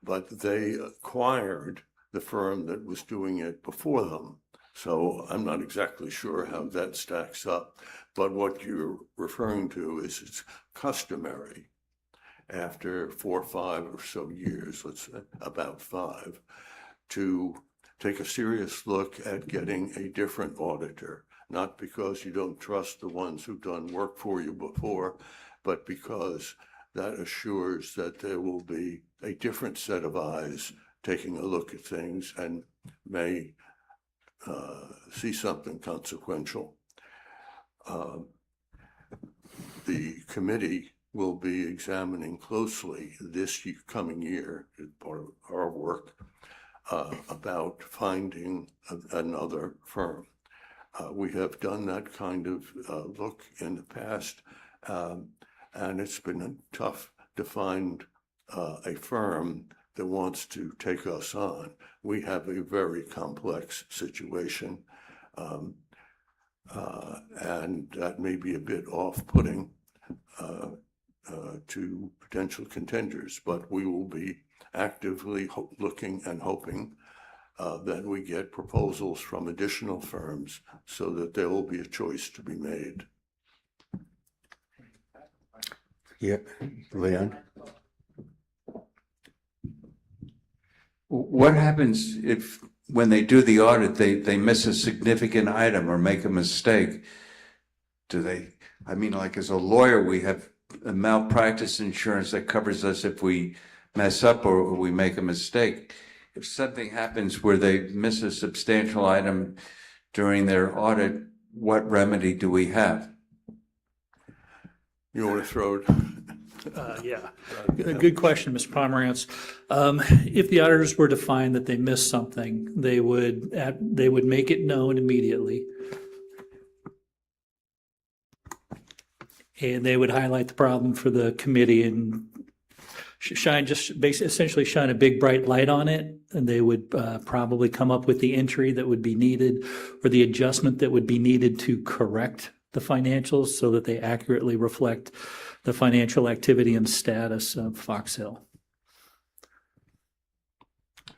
but they acquired the firm that was doing it before them. So I'm not exactly sure how that stacks up, but what you're referring to is it's customary after 4 or 5 or so years, let's say about 5, to take a serious look at getting a different auditor, not because you don't trust the ones who've done work for you before, but because that assures that there will be a different set of eyes taking a look at things and may see something consequential. The committee will be examining closely this coming year, as part of our work, about finding another firm. We have done that kind of look in the past, and it's been tough to find a firm that wants to take us on. We have a very complex situation. And that may be a bit off-putting to potential contenders, but we will be actively looking and hoping that we get proposals from additional firms so that there will be a choice to be made. Yeah, Leon? What happens if, when they do the audit, they miss a significant item or make a mistake? Do they, I mean, like as a lawyer, we have a malpractice insurance that covers us if we mess up or we make a mistake. If something happens where they miss a substantial item during their audit, what remedy do we have? You want to throw it? Yeah, good question, Mr. Pomerantz. If the auditors were to find that they missed something, they would make it known immediately. And they would highlight the problem for the committee and essentially shine a big bright light on it. And they would probably come up with the entry that would be needed or the adjustment that would be needed to correct the financials so that they accurately reflect the financial activity and status of Fox Hill.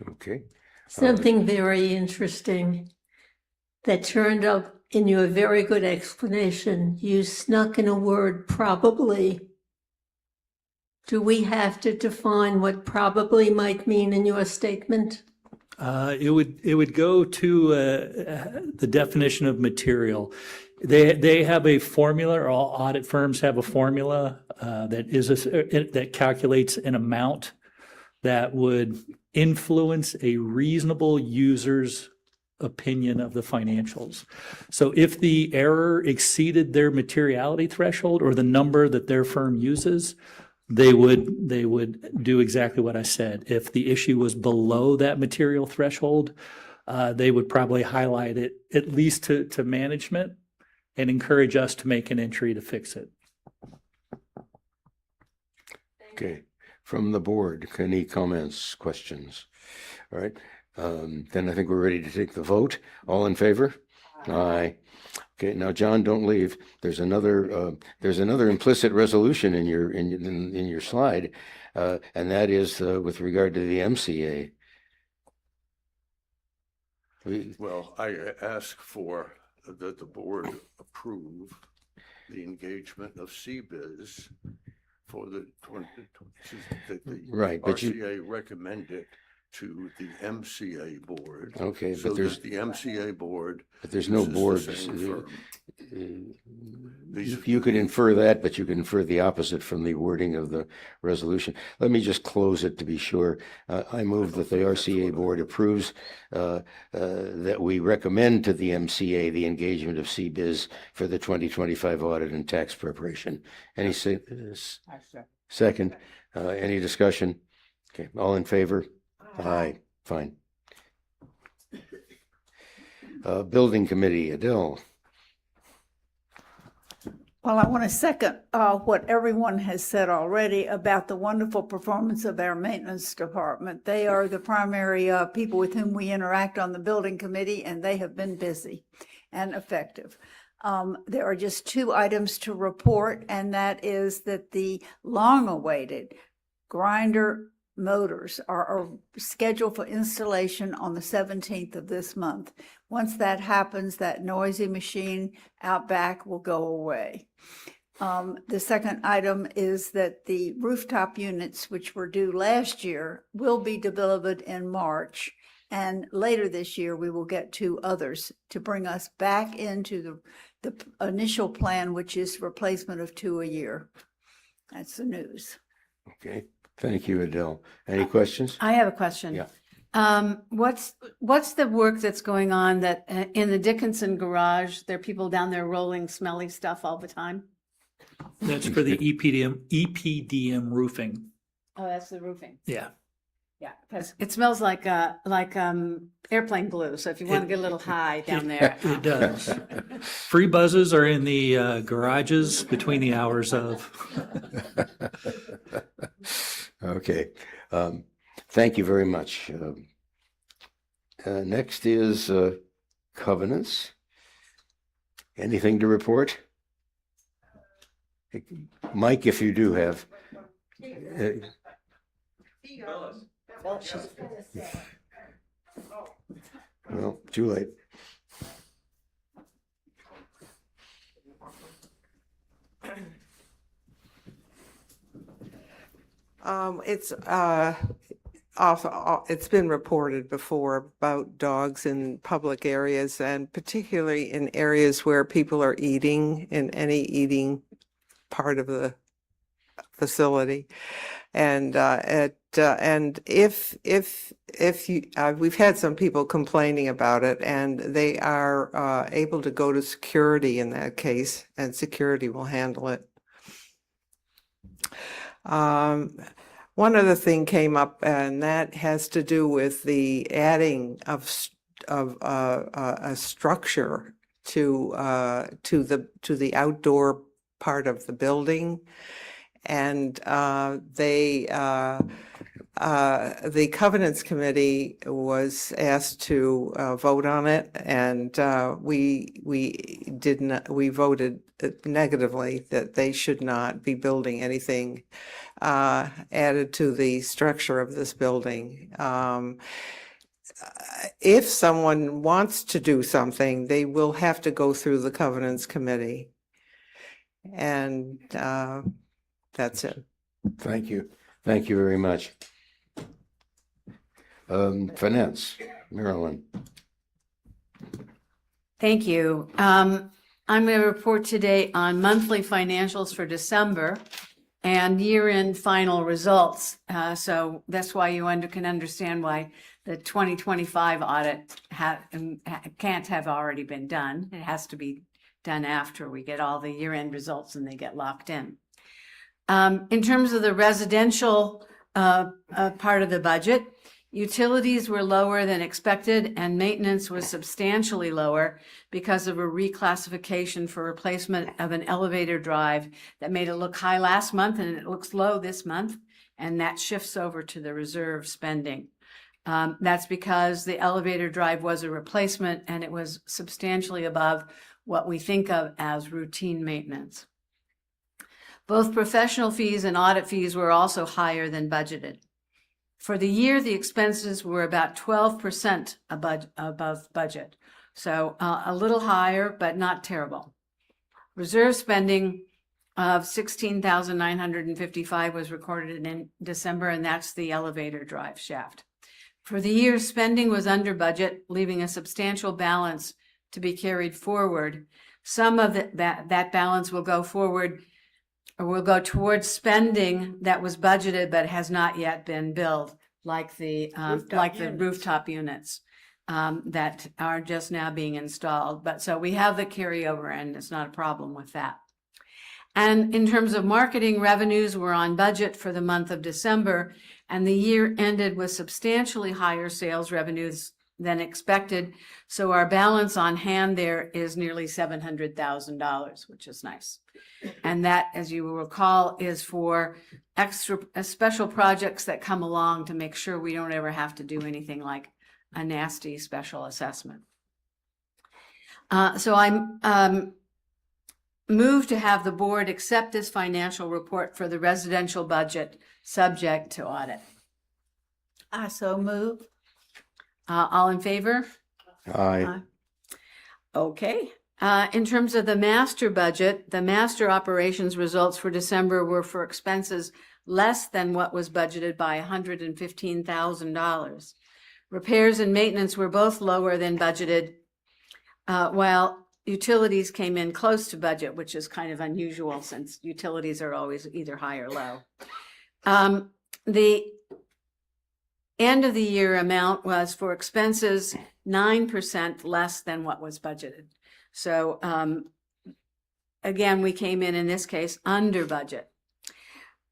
Okay. Something very interesting that turned up in your very good explanation. You snuck in a word, probably. Do we have to define what probably might mean in your statement? It would go to the definition of material. They have a formula, or all audit firms have a formula that calculates an amount that would influence a reasonable user's opinion of the financials. So if the error exceeded their materiality threshold or the number that their firm uses, they would do exactly what I said. If the issue was below that material threshold, they would probably highlight it at least to management and encourage us to make an entry to fix it. Okay, from the board, any comments, questions? All right, then I think we're ready to take the vote. All in favor? Aye. Okay, now, John, don't leave. There's another implicit resolution in your slide, and that is with regard to the MCA. Well, I ask for that the board approve the engagement of CBiz for the Right, but RCA recommended to the MCA board. Okay, so but there's that the MCA board. But there's no uses the board. same firm. You could infer that, but you can infer the opposite from the wording of the resolution. Let me just close it to be sure. I move that the RCA board approves that we recommend to the MCA the engagement of CBiz for the 2025 audit and tax preparation. Any second? Any discussion? Okay, all in favor? Aye. Fine. Building committee, Adele. Well, I want to second what everyone has said already about the wonderful performance of our maintenance department. They are the primary people with whom we interact on the building committee, and they have been busy and effective. There are just two items to report, and that is that the long-awaited grinder motors are scheduled for installation on the 17th of this month. Once that happens, that noisy machine out back will go away. The second item is that the rooftop units, which were due last year, will be delivered in March. And later this year, we will get two others to bring us back into the initial plan, which is replacement of 2 a year. That's the news. Okay. Thank you, Adele. Any questions? I have a question. Yeah. What's the work that's going on that in the Dickinson garage, there are people down there rolling smelly stuff all the time? That's for the EPDM roofing. Oh, that's the roofing. Yeah. Yeah, because it smells like airplane glue. So if you want to get a little high down there. It does. Free buzzes are in the garages between the hours of. Okay. Thank you very much. Next is covenants. Anything to report? Mike, if you do have. Well, too late. It's been reported before about dogs in public areas and particularly in areas where people are eating, in any eating part of the facility. And if you, we've had some people complaining about it, and they are able to go to security in that case, and security will handle it. One other thing came up, and that has to do with the adding of a structure to the outdoor part of the building, and the Covenants Committee was asked to vote on it, and we voted negatively that they should not be building anything added to the structure of this building. If someone wants to do something, they will have to go through the Covenants Committee. And that's it. Thank you. Thank you very much. Finance, Marilyn. Thank you. I'm going to report today on monthly financials for December and year-end final results. So that's why you can understand why the 2025 audit can't have already been done. It has to be done after we get all the year-end results and they get locked in. In terms of the residential part of the budget, utilities were lower than expected and maintenance was substantially lower because of a reclassification for replacement of an elevator drive that made it look high last month and it looks low this month, and that shifts over to the reserve spending. That's because the elevator drive was a replacement and it was substantially above what we think of as routine maintenance. Both professional fees and audit fees were also higher than budgeted. For the year, the expenses were about 12% above budget. So a little higher, but not terrible. Reserve spending of $16,955 was recorded in December, and that's the elevator drive shaft. For the year, spending was under budget, leaving a substantial balance to be carried forward. Some of that balance will go forward, or will go towards spending that was budgeted but has not yet been billed, like the rooftop units that are just now being installed. But so we have the carryover, and it's not a problem with that. And in terms of marketing, revenues were on budget for the month of December, and the year ended with substantially higher sales revenues than expected. So our balance on hand there is nearly $700,000, which is nice. And that, as you will recall, is for extra special projects that come along to make sure we don't ever have to do anything like a nasty special assessment. So I'm moved to have the board accept this financial report for the residential budget subject to audit. I so move. All in favor? Aye. Okay. In terms of the master budget, the master operations results for December were for expenses less than what was budgeted by $115,000. Repairs and maintenance were both lower than budgeted, while utilities came in close to budget, which is kind of unusual since utilities are always either high or low. The end of the year amount was for expenses 9% less than what was budgeted. So again, we came in this case under budget.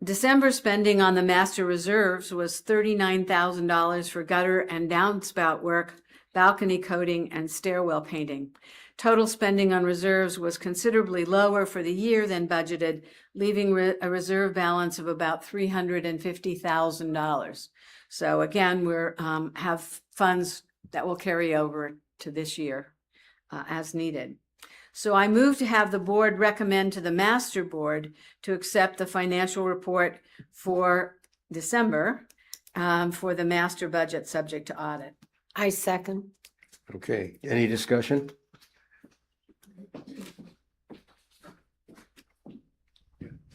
December spending on the master reserves was $39,000 for gutter and downspout work, balcony coating, and stairwell painting. Total spending on reserves was considerably lower for the year than budgeted, leaving a reserve balance of about $350,000. So again, we're have funds that will carry over to this year as needed. So I move to have the board recommend to the master board to accept the financial report for December for the master budget subject to audit. I second. Okay, any discussion?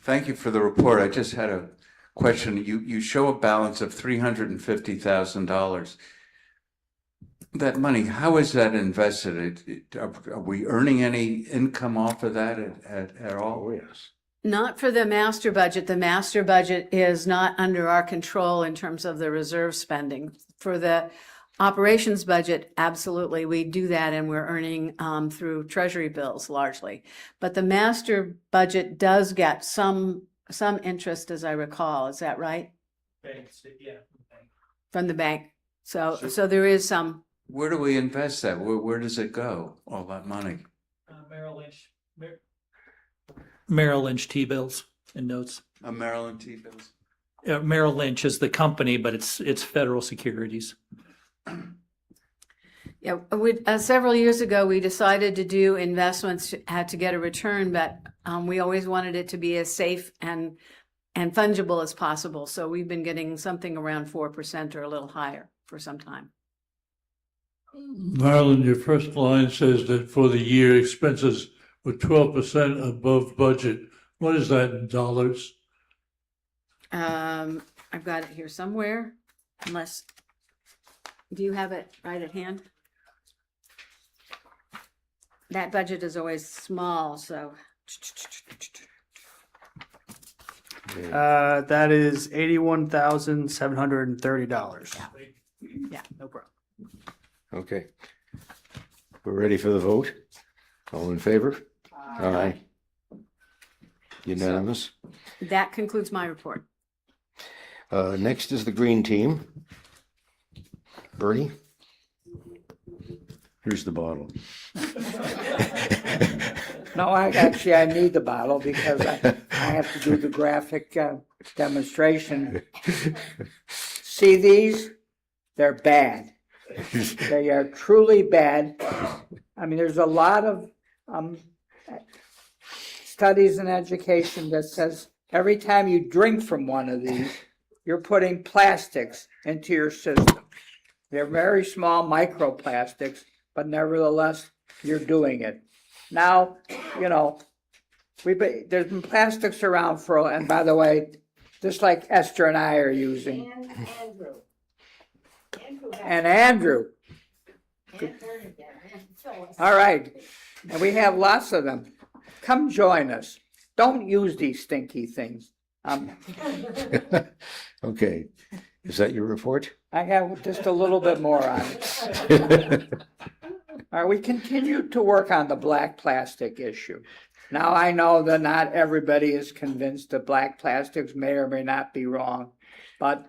Thank you for the report. I just had a question. You show a balance of $350,000. That money, how is that invested? Are we earning any income off of that at all? Oh, yes. Not for the master budget. The master budget is not under our control in terms of the reserve spending. For the operations budget, absolutely, we do that and we're earning through treasury bills largely. But the master budget does get some interest, as I recall. Is that right? Yeah. From the bank. So there is some. Where do we invest that? Where does it go, all that money? Merrill Lynch T-bills and notes. Maryland T-bills? Merrill Lynch is the company, but it's federal securities. Yeah, several years ago, we decided to do investments to get a return, but we always wanted it to be as safe and fungible as possible. So we've been getting something around 4% or a little higher for some time. Marilyn, your first line says that for the year, expenses were 12% above budget. What is that in dollars? I've got it here somewhere, unless, do you have it right at hand? That budget is always small, so. That is $81,730. Yeah. No problem. Okay. We're ready for the vote. All in favor? Aye. Unanimous. That concludes my report. Next is the green team. Bernie? Here's the bottle. No, I need the bottle because I have to do the graphic demonstration. See these? They're bad. They are truly bad. I mean, there's a lot of studies in education that says every time you drink from one of these, you're putting plastics into your system. They're very small microplastics, but nevertheless, you're doing it. Now, you know, there's been plastics around and by the way, just like Esther and I are using. And Andrew. All right. And we have lots of them. Come join us. Don't use these stinky things. Okay. Is that your report? I have just a little bit more on it. All right, we continue to work on the black plastic issue. Now, I know that not everybody is convinced that black plastics may or may not be wrong, but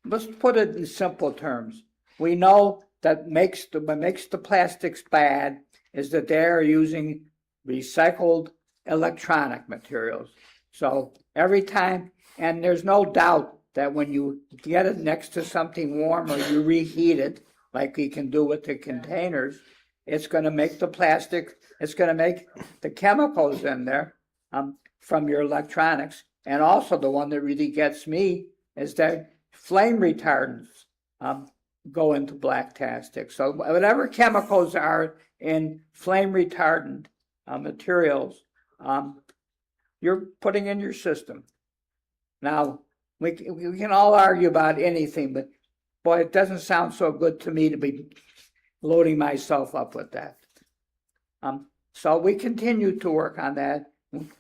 let's put it in simple terms. We know that what makes the plastics bad is that they're using recycled electronic materials. So every time, and there's no doubt that when you get it next to something warm or you reheat it, like we can do with the containers, it's going to make the plastic, it's going to make the chemicals in there from your electronics. And also the one that really gets me is that flame retardants go into black plastic. So whatever chemicals are in flame retardant materials, you're putting in your system. Now, we can all argue about anything, but boy, it doesn't sound so good to me to be loading myself up with that. So we continue to work on that.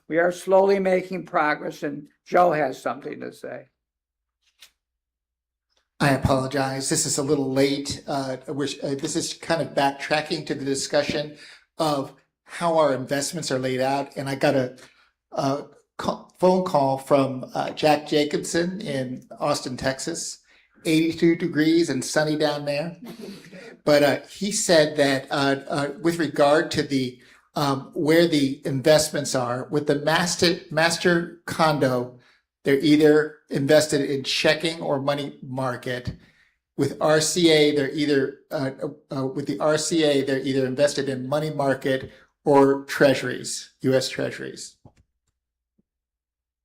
We are slowly making progress, and Joe has something to say. I apologize. This is a little late. This is kind of backtracking to the discussion of how our investments are laid out. And I got a phone call from Jack Jacobson in Austin, Texas. 82 degrees and sunny down there. But he said that with regard to the where the investments are, with the master condo, they're either invested in checking or money market. With RCA, they're either with the RCA, they're either invested in money market or treasuries, US treasuries?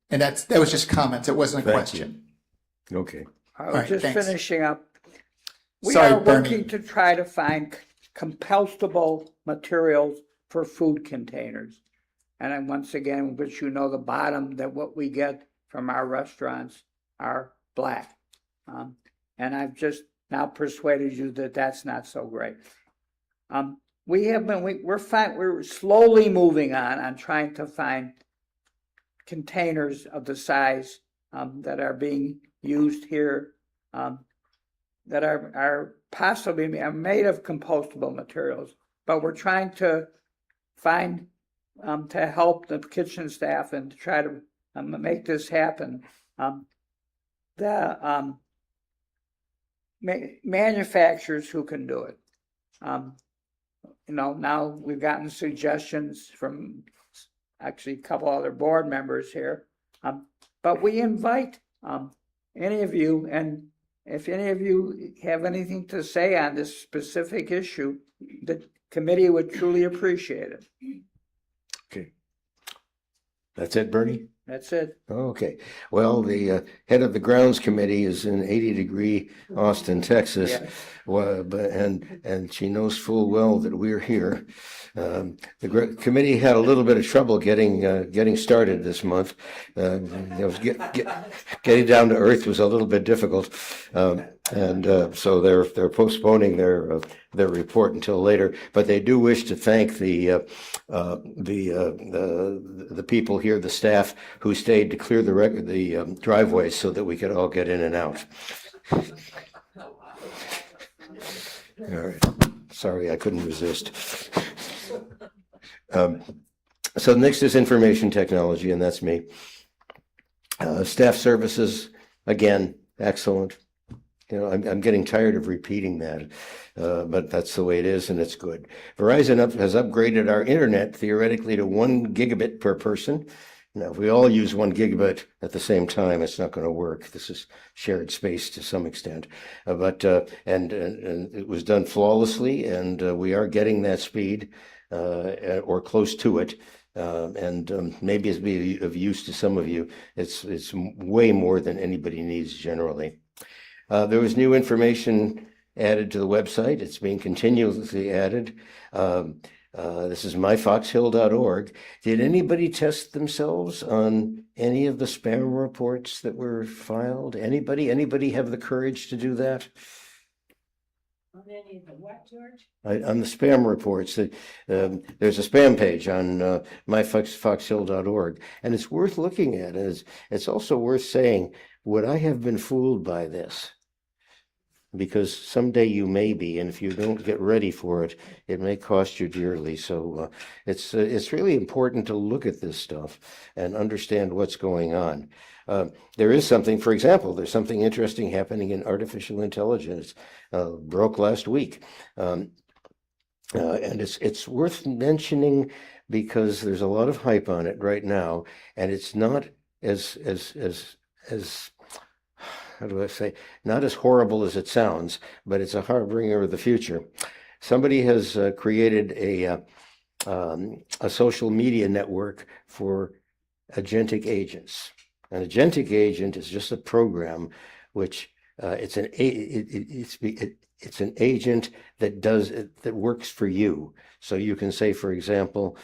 And that was just comments. It wasn't a Thank question. Okay. I All was right, just thanks. finishing up. We Sorry, are working Bernie. to try to find compostable materials for food containers. And then once again, which you know the bottom, that what we get from our restaurants are black. And I've just now persuaded you that that's not so great. We have been, we're slowly moving on trying to find containers of the size that are being used here, that are possibly made of compostable materials, but we're trying to find to help the kitchen staff and to try to make this happen. The manufacturers who can do it. Now we've gotten suggestions from actually a couple other board members here, but we invite any of you, and if any of you have anything to say on this specific issue, the committee would truly appreciate it. Okay. That's it, Bernie? That's it. Okay. Well, the head of the grounds committee is in 80-degree Austin, Texas. Yeah. Well, and she knows full well that we're here. The committee had a little bit of trouble getting started this month. Getting down to earth was a little bit difficult, and so they're postponing their report until later. But they do wish to thank the people here, the staff who stayed to clear the driveways so that we could all get in and out. All right. Sorry, I couldn't resist. So next is information technology, and that's me. Staff services, again, excellent. I'm getting tired of repeating that, but that's the way it is, and it's good. Verizon has upgraded our internet theoretically to 1 gigabit per person. Now, if we all use 1 gigabit at the same time, it's not going to work. This is shared space to some extent, but it was done flawlessly, and we are getting that speed or close to it. And maybe it's be of use to some of you. It's way more than anybody needs generally. There was new information added to the website. It's being continuously added. This is myfoxhill.org. Did anybody test themselves on any of the spam reports that were filed? Anybody have the courage to do that? On any of the what, George? On the spam reports, there's a spam page on myfoxhill.org, and it's worth looking at. It's also worth saying, would I have been fooled by this? Because someday you may be, and if you don't get ready for it, it may cost you dearly. So it's really important to look at this stuff and understand what's going on. There is something, for example, there's something interesting happening in artificial intelligence. Broke last week, and it's worth mentioning because there's a lot of hype on it right now, and it's not as how do I say, not as horrible as it sounds, but it's a harbinger of the future. Somebody has created a social media network for agentic agents. An agentic agent is just a program which it's an agent that works for you. So you can say, for example,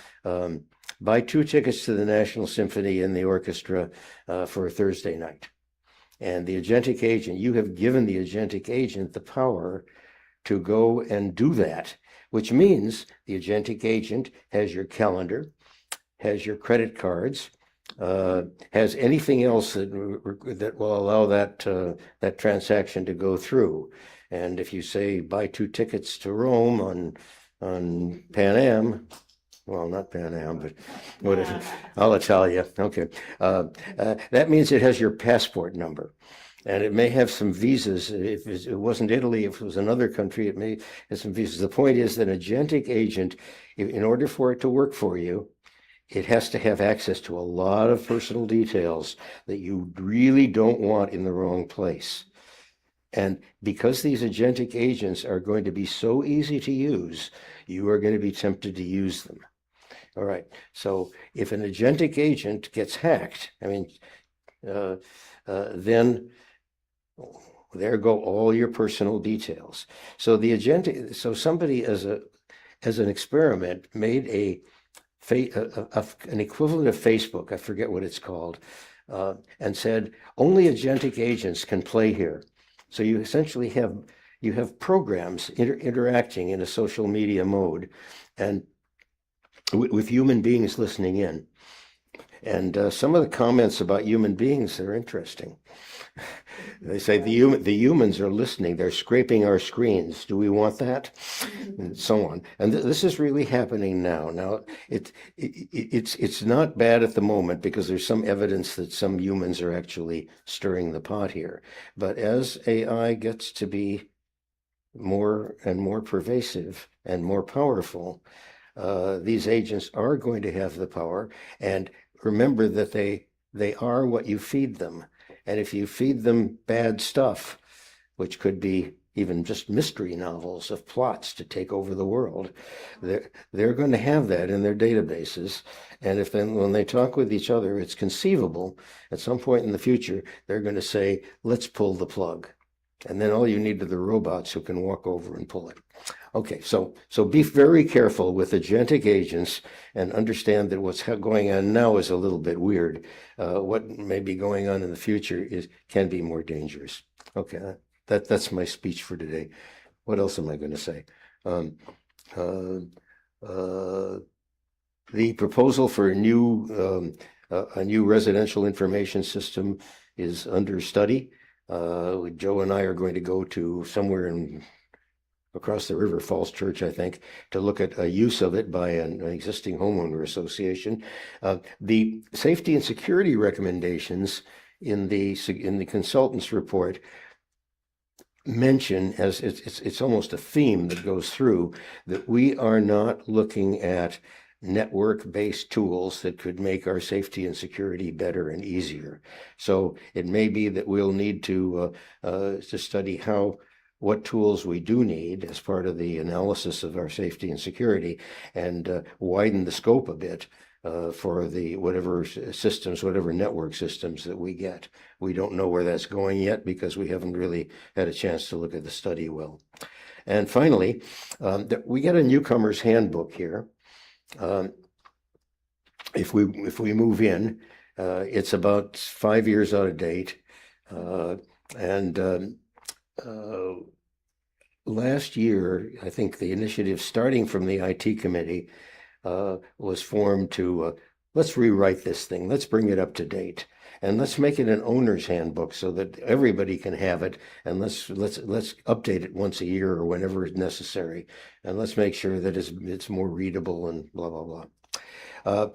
buy 2 tickets to the National Symphony and the Orchestra for a Thursday night. And the agentic agent, you have given the agentic agent the power to go and do that, which means the agentic agent has your calendar, has your credit cards, has anything else that will allow that transaction to go through. And if you say buy 2 tickets to Rome on Pan Am, well, not Pan Am, but whatever, Alitalia, okay. That means it has your passport number. And it may have some visas. If it wasn't Italy, if it was another country, it may have some visas. The point is that an agentic agent, in order for it to work for you, it has to have access to a lot of personal details that you really don't want in the wrong place. And because these agentic agents are going to be so easy to use, you are going to be tempted to use them. All right. So if an agentic agent gets hacked, then there go all your personal details. So somebody as an experiment made an equivalent of Facebook, I forget what it's called, and said only agentic agents can play here. So you essentially have programs interacting in a social media mode, and with human beings listening in. And some of the comments about human beings are interesting. They say the humans are listening. They're scraping our screens. Do we want that? And so on. And this is really happening now. Now it's not bad at the moment because there's some evidence that some humans are actually stirring the pot here. But as AI gets to be more and more pervasive and more powerful, these agents are going to have the power. And remember that they are what you feed them. And if you feed them bad stuff, which could be even just mystery novels of plots to take over the world, they're going to have that in their databases. And when they talk with each other, it's conceivable at some point in the future, they're going to say, let's pull the plug. And then all you need are the robots who can walk over and pull it. Okay, so be very careful with agentic agents and understand that what's going on now is a little bit weird. What may be going on in the future can be more dangerous. Okay, that's my speech for today. What else am I going to say? The proposal for a new residential information system is under study. Joe and I are going to go to somewhere across the river, Falls Church, I think, to look at a use of it by an existing homeowner association. The safety and security recommendations in the consultant's report mention, as it's almost a theme that goes through, that we are not looking at network-based tools that could make our safety and security better and easier. So it may be that we'll need to study what tools we do need as part of the analysis of our safety and security, and widen the scope a bit for whatever network systems that we get. We don't know where that's going yet because we haven't really had a chance to look at the study well. And finally, we get a newcomer's handbook here. If we move in, it's about 5 years out of date, and last year, I think the initiative starting from the IT committee was formed to let's rewrite this thing, let's bring it up to date, and let's make it an owner's handbook so that everybody can have it, and let's update it once a year or whenever it's necessary, and let's make sure that it's more readable and blah blah blah.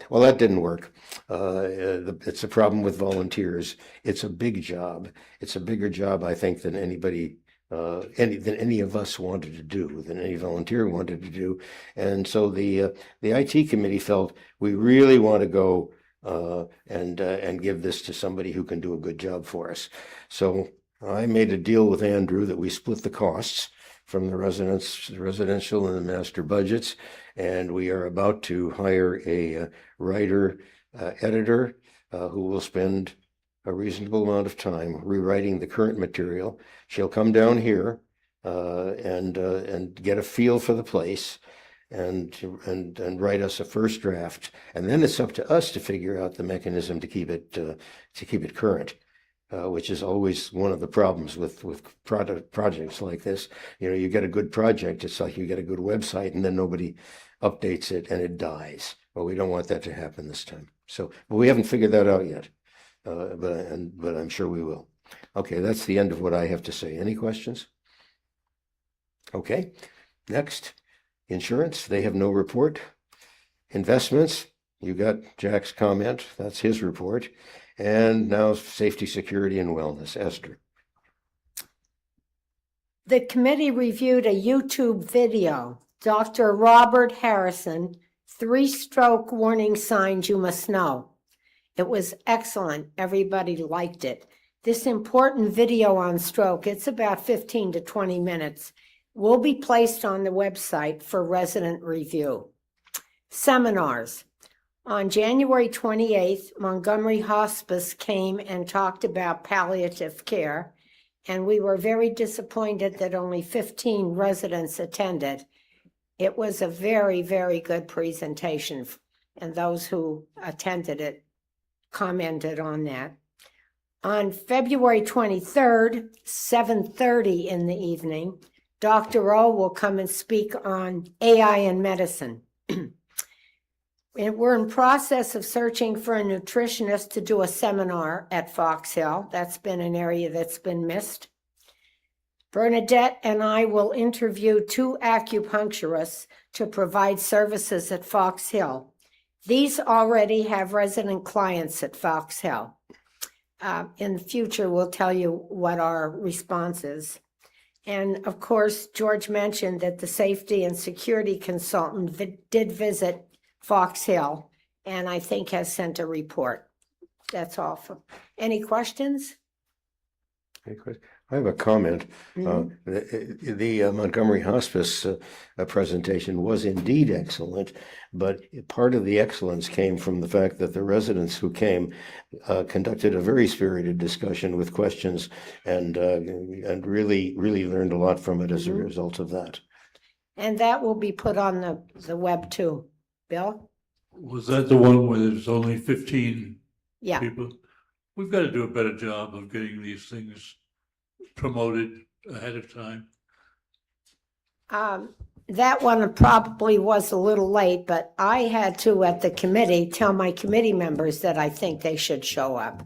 Well, that didn't work. It's a problem with volunteers. It's a big job. It's a bigger job, I think, than any of us wanted to do, than any volunteer wanted to do. And so the IT committee felt we really want to go and give this to somebody who can do a good job for us. So I made a deal with Andrew that we split the costs from the residential and the master budgets, and we are about to hire a writer, editor, who will spend a reasonable amount of time rewriting the current material. She'll come down here and get a feel for the place and write us a first draft, and then it's up to us to figure out the mechanism to keep it current. Which is always one of the problems with projects like this. You get a good project, it's like you get a good website and then nobody updates it and it dies. Well, we don't want that to happen this time. But we haven't figured that out yet, but I'm sure we will. Okay, that's the end of what I have to say. Any questions? Okay, next, insurance, they have no report. Investments, you got Jack's comment, that's his report. And now safety, security, and wellness. Esther. The committee reviewed a YouTube video. Dr. Robert Harrison, 3-stroke warning signs you must know. It was excellent. Everybody liked it. This important video on stroke, it's about 15 to 20 minutes, will be placed on the website for resident review. Seminars. On January 28th, Montgomery Hospice came and talked about palliative care, and we were very disappointed that only 15 residents attended. It was a very, very good presentation, and those who attended it commented on that. On February 23rd, 7:30 in the evening, Dr. O will come and speak on AI in medicine. And we're in process of searching for a nutritionist to do a seminar at Fox Hill. That's been an area that's been missed. Bernadette and I will interview 2 acupuncturists to provide services at Fox Hill. These already have resident clients at Fox Hill. In the future, we'll tell you what our response is. And of course, George mentioned that the safety and security consultant did visit Fox Hill, and I think has sent a report. That's all. Any questions? Any questions? I have a comment. The Montgomery Hospice presentation was indeed excellent, but part of the excellence came from the fact that the residents who came conducted a very spirited discussion with questions and really learned a lot from it as a result of that. And that will be put on the web too. Bill? Was that the one where there's only 15 Yeah. people? We've got to do a better job of getting these things promoted ahead of time. That one probably was a little late, but I had to, at the committee, tell my committee members that I think they should show up.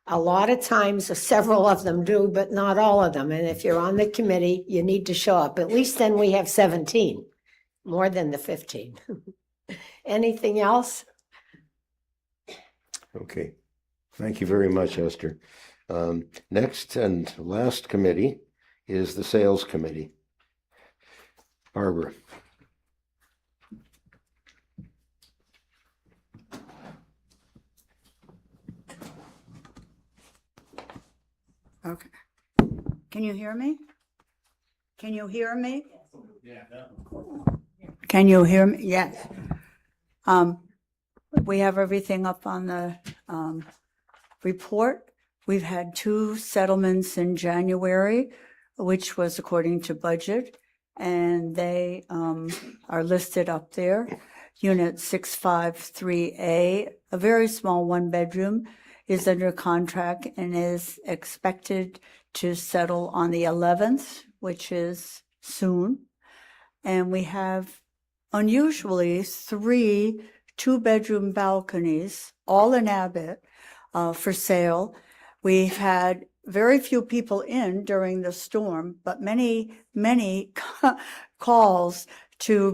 A lot of times, several of them do, but not all of them. And if you're on the committee, you need to show up. At least then we have 17, more than the 15. Anything else? Okay. Thank you very much, Esther. Next and last committee is the Sales Committee. Barbara. Okay. Can you hear me? Can you hear me? Yeah. Can you hear me? Yes. We have everything up on the report. We've had 2 settlements in January, which was according to budget, and they are listed up there. Unit 653A, a very small 1-bedroom, is under contract and is expected to settle on the 11th, which is soon. And we have unusually 3 2-bedroom balconies, all in Abbott, for sale. We've had very few people in during the storm, but many calls to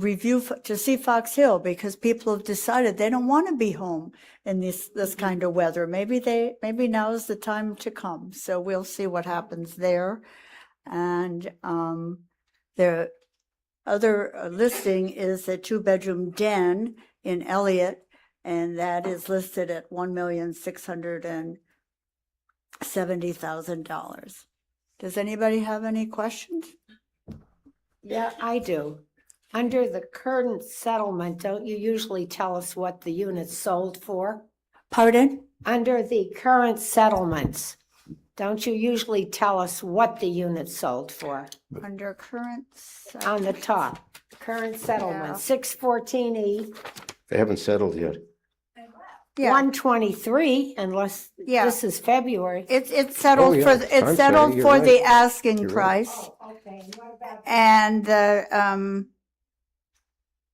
see Fox Hill, because people have decided they don't want to be home in this kind of weather. Maybe now is the time to come. So we'll see what happens there. And the other listing is a 2-bedroom den in Elliott, and that is listed at $1,670,000. Does anybody have any questions? Yeah, I do. Under the current settlement, don't you usually tell us what the units sold for? Pardon? Under the current settlements, don't you usually tell us what the units sold for? Under current On the top, current settlement, Yeah. 614E, They haven't settled yet. 123, unless Yeah. this is February. It's settled Oh, yeah. for, I'm it's sorry, settled you're for the right. asking You're right. price. Okay, and what about And the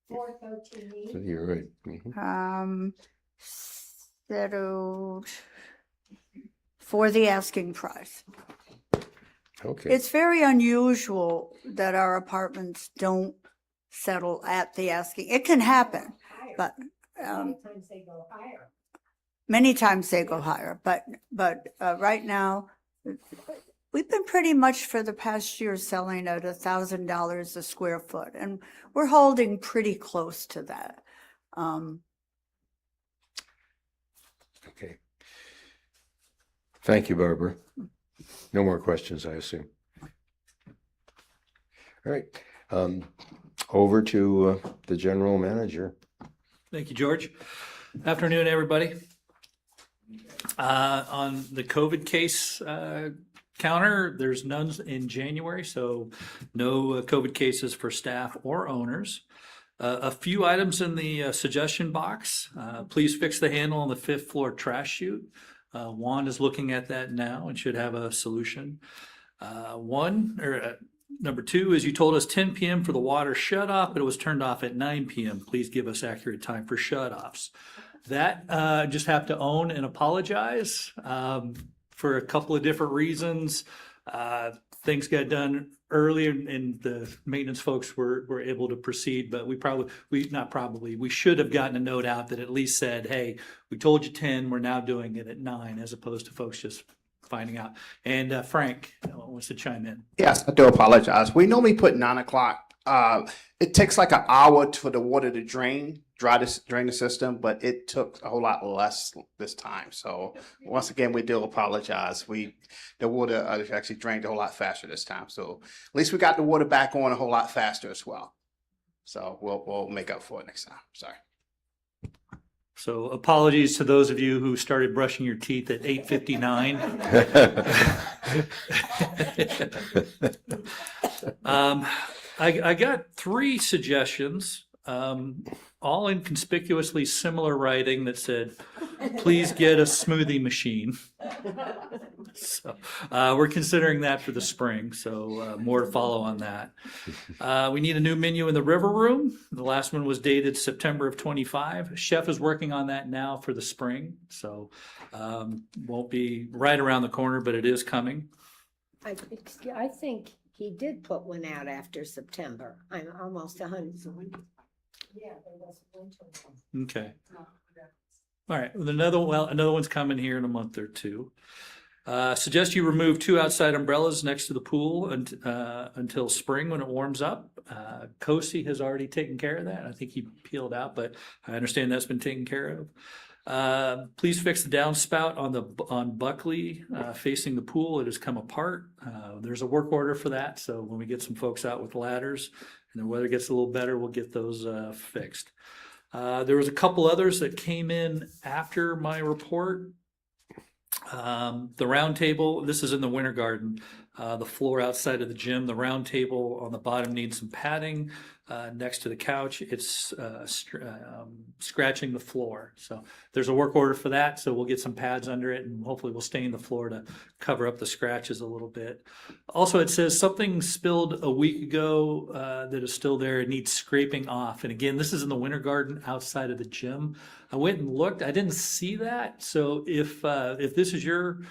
413E? You're right. Mhm. settled for the asking price. Okay. It's very unusual that our apartments don't settle at the asking. It can happen, but Sometimes they go higher. many times they go higher. But right now, we've been pretty much for the past year selling at $1,000 a square foot, and we're holding pretty close to that. Okay. Thank you, Barbara. No more questions, I assume. All right. Over to the general manager. Thank you, George. Afternoon, everybody. On the COVID case counter, there's none in January, so no COVID cases for staff or owners. A few items in the suggestion box. Please fix the handle on the 5th floor trash chute. Juan is looking at that now and should have a solution. Number 2 is you told us 10 p.m. for the water shut off, but it was turned off at 9 p.m. Please give us accurate time for shut offs. That just have to own and apologize for a couple of different reasons. Things got done early and the maintenance folks were able to proceed, but we should have gotten a note out that at least said, hey, we told you 10, we're now doing it at 9, as opposed to folks just finding out. And Frank wants to chime in. Yes, I do apologize. We normally put 9 o'clock. It takes like an hour for the water to drain the system, but it took a whole lot less this time. So once again, we do apologize. The water actually drained a whole lot faster this time. So at least we got the water back on a whole lot faster as well. So we'll make up for it next time. Sorry. So apologies to those of you who started brushing your teeth at 8:59. I got 3 suggestions, all in conspicuously similar writing that said, please get a smoothie machine. So we're considering that for the spring, so more to follow on that. We need a new menu in the River Room. The last one was dated September of 25. Chef is working on that now for the spring, so won't be right around the corner, but it is coming. I think he did put one out after September. I'm almost 100. Yeah, there was winter one. Okay. All right, another one's coming here in a month or 2. Suggest you remove 2 outside umbrellas next to the pool until spring when it warms up. Kosi has already taken care of that. I think he peeled out, but I understand that's been taken care of. Please fix the downspout on Buckley facing the pool. It has come apart. There's a work order for that, so when we get some folks out with ladders and the weather gets a little better, we'll get those fixed. There was a couple others that came in after my report. The round table, this is in the winter garden, the floor outside of the gym, the round table on the bottom needs some padding. Next to the couch, it's scratching the floor. So there's a work order for that. So we'll get some pads under it and hopefully we'll stain the floor to cover up the scratches a little bit. Also, it says something spilled a week ago that is still there. It needs scraping off. And again, this is in the winter garden outside of the gym. I went and looked. I didn't see that. So if this is your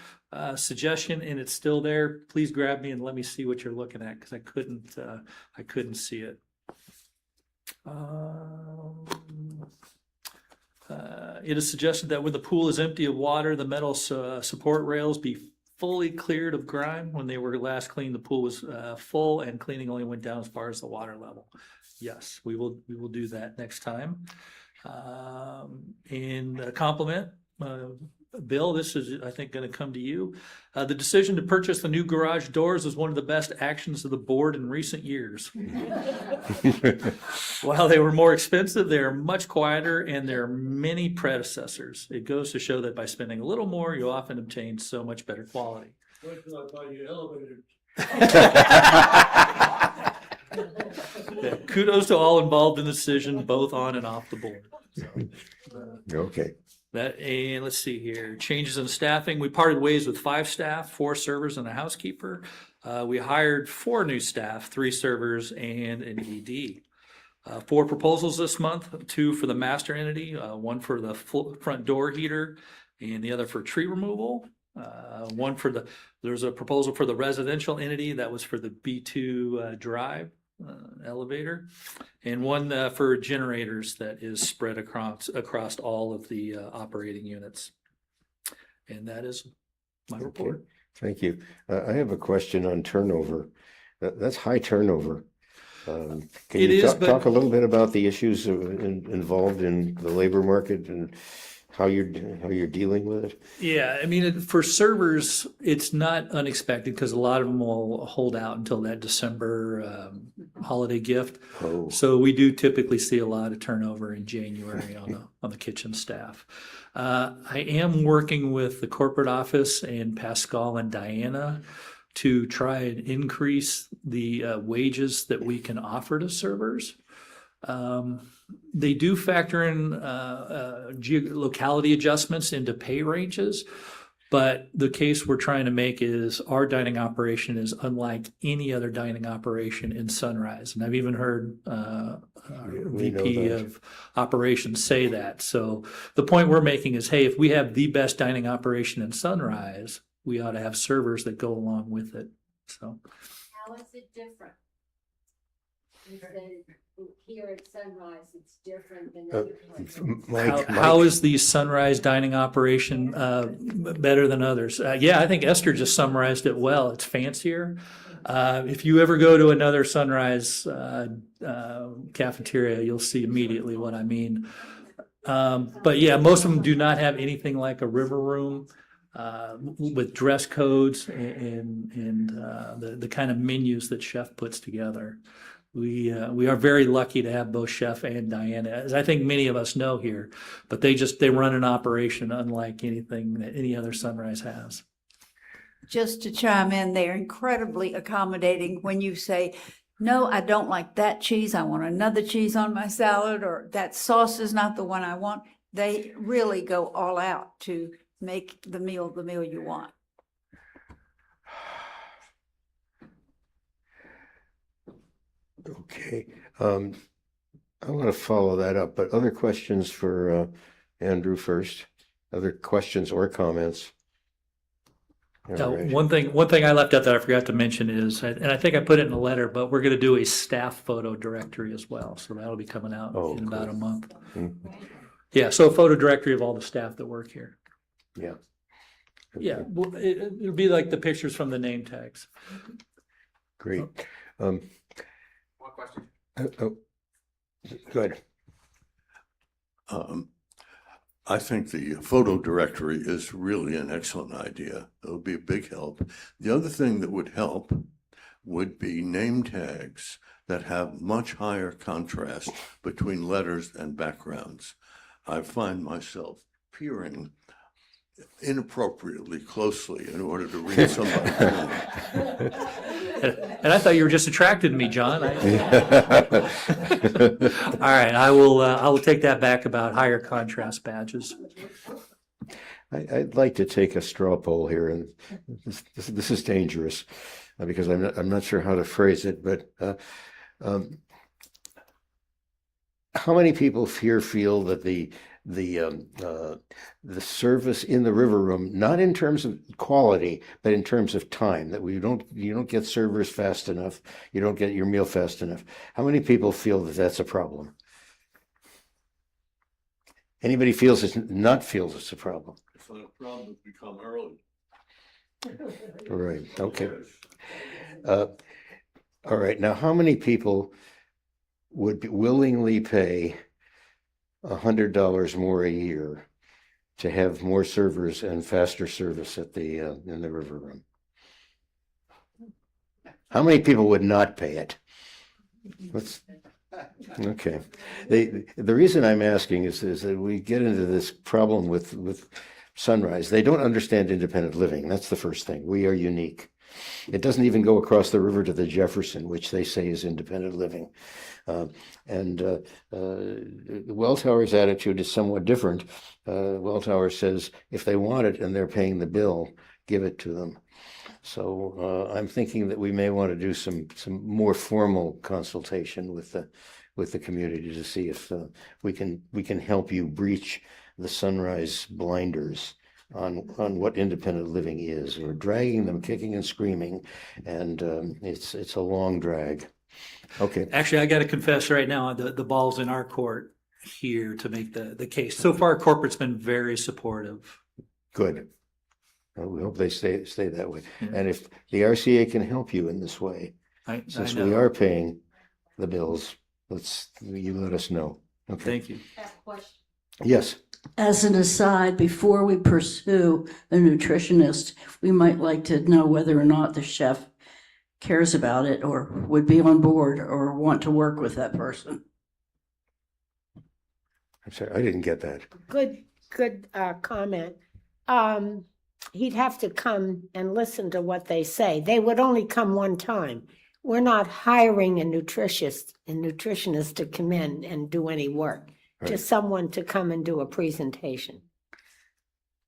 suggestion and it's still there, please grab me and let me see what you're looking at because I couldn't see it. It is suggested that when the pool is empty of water, the metal support rails be fully cleared of grime. When they were last cleaned, the pool was full and cleaning only went down as far as the water level. Yes, we will do that next time. In a compliment, Bill, this is, I think, going to come to you. The decision to purchase the new garage doors is one of the best actions of the board in recent years. While they were more expensive, they are much quieter and there are many predecessors. It goes to show that by spending a little more, you often obtain so much better quality. Wait till I buy you elevators. Yeah, kudos to all involved in the decision, both on and off the board. Okay. And let's see here, changes in staffing. We parted ways with 5 staff, 4 servers and a housekeeper. We hired 4 new staff, 3 servers and an ED. 4 proposals this month, 2 for the master entity, 1 for the front door heater and the other for tree removal. There's a proposal for the residential entity that was for the B2 drive elevator, and 1 for generators that is spread across all of the operating units. And that is my report. Okay. Thank you. I have a question on turnover. That's high turnover. Can you talk a little bit about the issues involved in the labor market and how you're dealing with it? Yeah, I mean, for servers, it's not unexpected because a lot of them will hold out until that December holiday gift. Oh, So we do typically see a lot of turnover in January on the kitchen staff. I am working with the corporate office and Pascal and Diana to try and increase the wages that we can offer to servers. They do factor in locality adjustments into pay ranges, but the case we're trying to make is our dining operation is unlike any other dining operation in Sunrise. And I've even heard our We know VP that. of operations say that. So the point we're making is, hey, if we have the best dining operation in Sunrise, we ought to have servers that go along with it. So How is it different? You said here at Sunrise, it's different than other places. How is the Sunrise dining operation better than others? Yeah, I think Esther just summarized it well. It's fancier. If you ever go to another Sunrise cafeteria, you'll see immediately what I mean. But yeah, most of them do not have anything like a river room with dress codes and the kind of menus that Chef puts together. We are very lucky to have both Chef and Diana, as I think many of us know here, but they run an operation unlike anything that any other Sunrise has. Just to chime in, they're incredibly accommodating when you say, no, I don't like that cheese. I want another cheese on my salad, or that sauce is not the one I want. They really go all out to make the meal you want. Okay. I want to follow that up, but other questions for Andrew first? Other questions or comments? All right. One thing I left out that I forgot to mention is, and I think I put it in the letter, but we're going to do a staff photo directory as well. So that'll be coming out in about a month. Mm-hmm. Yeah, so a photo directory of all the staff that work here. Yeah. Yeah, well, it'll be like the pictures from the name tags. Great. One question. Go ahead. I think the photo directory is really an excellent idea. It would be a big help. The other thing that would help would be name tags that have much higher contrast between letters and backgrounds. I find myself peering inappropriately closely in order to read somebody's name. And I thought you were just attracted to me, John. All right, I will take that back about higher contrast badges. I'd like to take a straw poll here, and this is dangerous because I'm not sure how to phrase it, but how many people here feel that the service in the river room, not in terms of quality, but in terms of time, that you don't get servers fast enough, you don't get your meal fast enough? How many people feel that that's a problem? Anybody feels it's a problem? It's not a problem if we come early. Right, okay. All right, now how many people would willingly pay $100 more a year to have more servers and faster service at the in the river room? How many people would not pay it? Okay. The reason I'm asking is that we get into this problem with Sunrise. They don't understand independent living. That's the first thing. We are unique. It doesn't even go across the river to the Jefferson, which they say is independent living. The Welltower's attitude is somewhat different. Welltower says if they want it and they're paying the bill, give it to them. So I'm thinking that we may want to do some more formal consultation with the community to see if we can help you breach the Sunrise blinders on what independent living is. We're dragging them kicking and screaming, and it's a long drag. Okay. Actually, I got to confess right now, the ball's in our court here to make the case. So far, corporate's been very supportive. Good. Well, we hope they stay that way. Yeah. And if the RCA can help you in this way, since we are paying the bills, you let us know. Okay. Thank you. I have a question. Yes. As an aside, before we pursue a nutritionist, we might like to know whether or not the chef cares about it or would be on board or want to work with that person. I'm sorry, I didn't get that. Good comment. He'd have to come and listen to what they say. They would only come one time. We're not hiring a nutritionist to come in and do any work. Right. Just someone to come and do a presentation.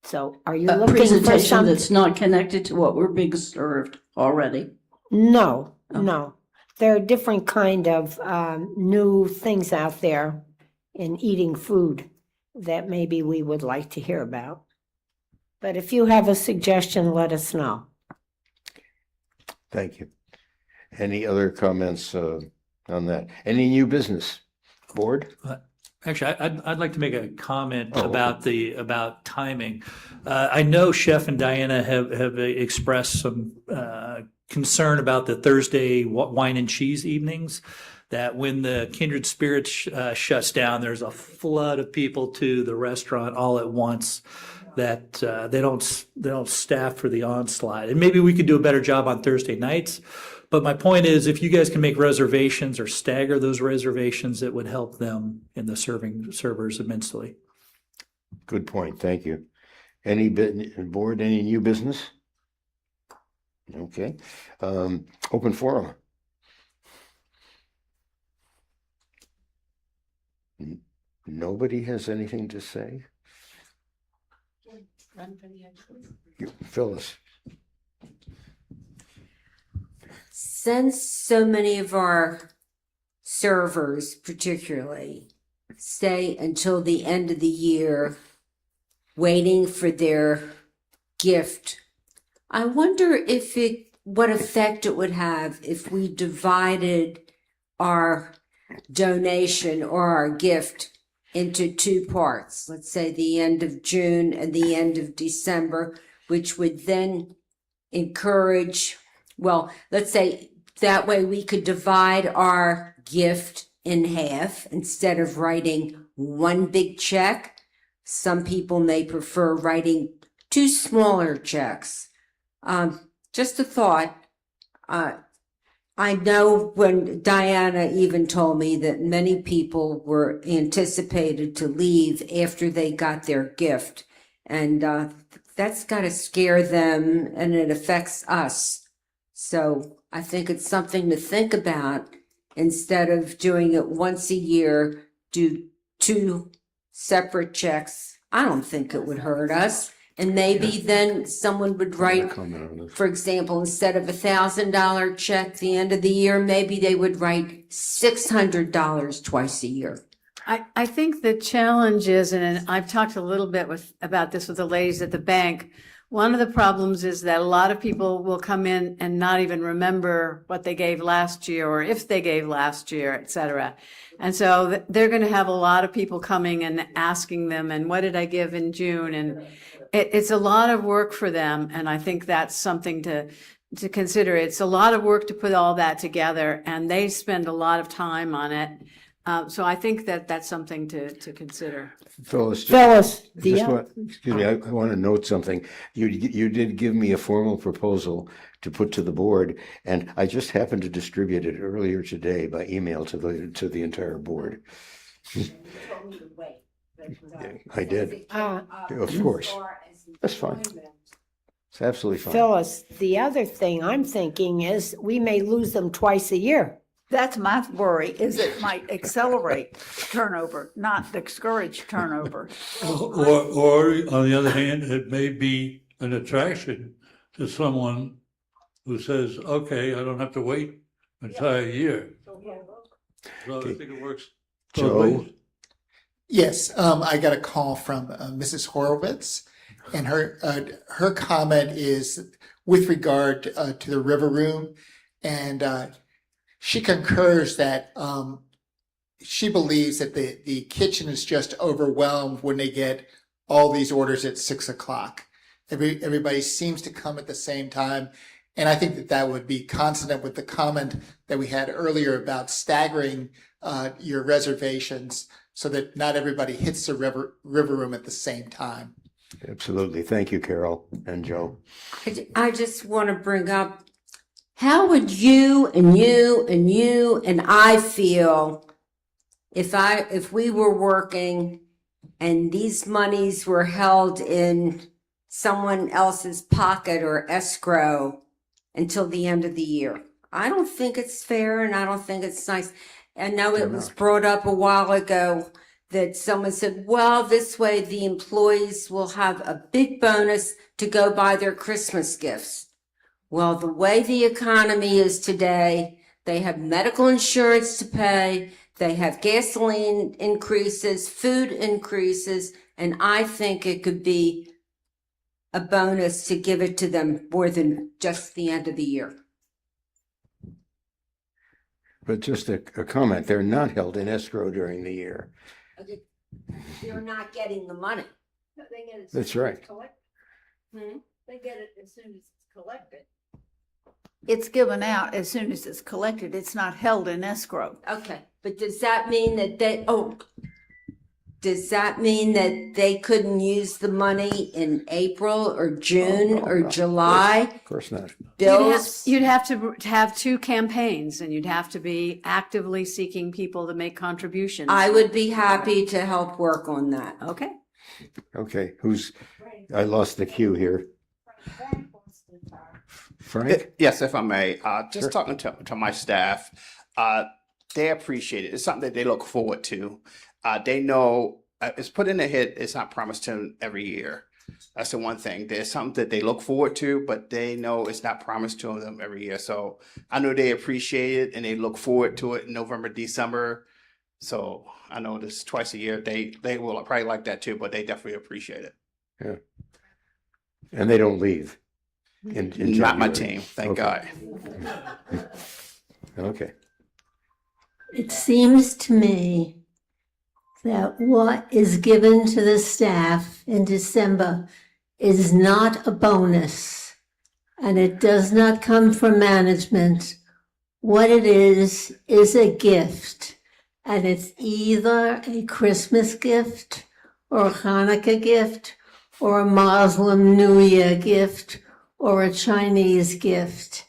So are you A looking for presentation something? that's not connected to what we're being served already. No, Oh. no. There are different kind of new things out there in eating food that maybe we would like to hear about. But if you have a suggestion, let us know. Thank you. Any other comments on that? Any new business? Board? Actually, I'd like to make a comment Oh, okay. about timing. I know Chef and Diana have expressed some concern about the Thursday wine and cheese evenings. That when the Kindred Spirits shuts down, there's a flood of people to the restaurant all at once. That they don't staff for the onslaught. And maybe we could do a better job on Thursday nights. But my point is, if you guys can make reservations or stagger those reservations, it would help them in the servers immensely. Good point. Thank you. Any board, any new business? Okay. Open forum. Nobody has anything to say? Phyllis. Since so many of our servers particularly stay until the end of the year waiting for their gift, I wonder what effect it would have if we divided our donation or our gift into two parts. Let's say the end of June and the end of December, which would then encourage, well, let's say that way we could divide our gift in half instead of writing one big check. Some people may prefer writing two smaller checks. Just a thought. I know when Diana even told me that many people were anticipated to leave after they got their gift. And that's got to scare them, and it affects us. So I think it's something to think about. Instead of doing it once a year, do two separate checks. I don't think it would hurt us. And maybe then someone would write, for example, instead of $1,000 check at the end of the year, maybe they would write $600 twice a year. I think the challenge is, and I've talked a little bit about this with the ladies at the bank. One of the problems is that a lot of people will come in and not even remember what they gave last year or if they gave last year, et cetera. And so they're going to have a lot of people coming and asking them, and what did I give in June? And it's a lot of work for them. And I think that's something to consider. It's a lot of work to put all that together, and they spend a lot of time on it. So I think that's something to consider. Phyllis, excuse me, I want to note something. You did give me a formal proposal to put to the board, and I just happened to distribute it earlier today by email to the entire board. I did. Of course. That's fine. It's absolutely fine. Phyllis, the other thing I'm thinking is we may lose them twice a year. That's my worry, is it might accelerate turnover, not discourage turnover. Or on the other hand, it may be an attraction to someone who says, okay, I don't have to wait an entire year. So I think it works both Joe? ways. Yes, I got a call from Mrs. Horowitz, and her comment is with regard to the River Room, and she concurs that she believes that the kitchen is just overwhelmed when they get all these orders at 6 o'clock. Everybody seems to come at the same time, and I think that would be consonant with the comment that we had earlier about staggering your reservations so that not everybody hits the river room at the same time. Absolutely. Thank you, Carol and Joe. I just want to bring up, how would you and you and you and I feel if we were working and these monies were held in someone else's pocket or escrow until the end of the year? I don't think it's fair, and I don't think it's nice. I know it was brought up a while ago that someone said, well, this way the employees will have a big bonus to go buy their Christmas gifts. Well, the way the economy is today, they have medical insurance to pay, they have gasoline increases, food increases, and I think it could be a bonus to give it to them more than just the end of the year. But just a comment, they're not held in escrow during the year. They're not getting the money. They get it as That's soon as right. it's collected. They get it as soon as it's collected. It's given out as soon as it's collected. It's not held in escrow. Okay, but does that mean that does that mean that they couldn't use the money in April or June or July? Of course not. Bills? You'd have to have two campaigns, and you'd have to be actively seeking people to make contributions. I would be happy to help work on that. Okay. Okay, I lost the cue here. Frank? Yes, if I may, just Sure. talking to my staff, they appreciate it. It's something that they look forward to. They know it's put in their head. It's not promised to them every year. That's the one thing. There's something that they look forward to, but they know it's not promised to them every year. So I know they appreciate it and they look forward to it in November, December. So I know this twice a year. They will probably like that too, but they definitely appreciate it. Yeah. And they don't leave. In Not my January. team, thank Okay. God. Okay. It seems to me that what is given to the staff in December is not a bonus, and it does not come from management. What it is a gift, and it's either a Christmas gift or a Hanukkah gift or a Muslim New Year gift or a Chinese gift.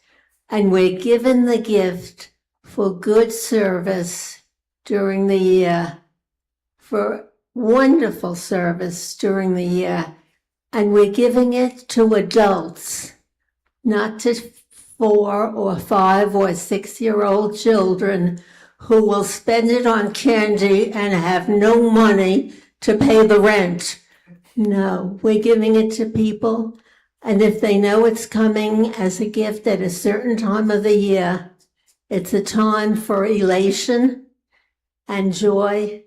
And we're given the gift for good service during the year, for wonderful service during the year. And we're giving it to adults, not to 4 or 5 or 6-year-old children who will spend it on candy and have no money to pay the rent. No, we're giving it to people. And if they know it's coming as a gift at a certain time of the year, it's a time for elation and joy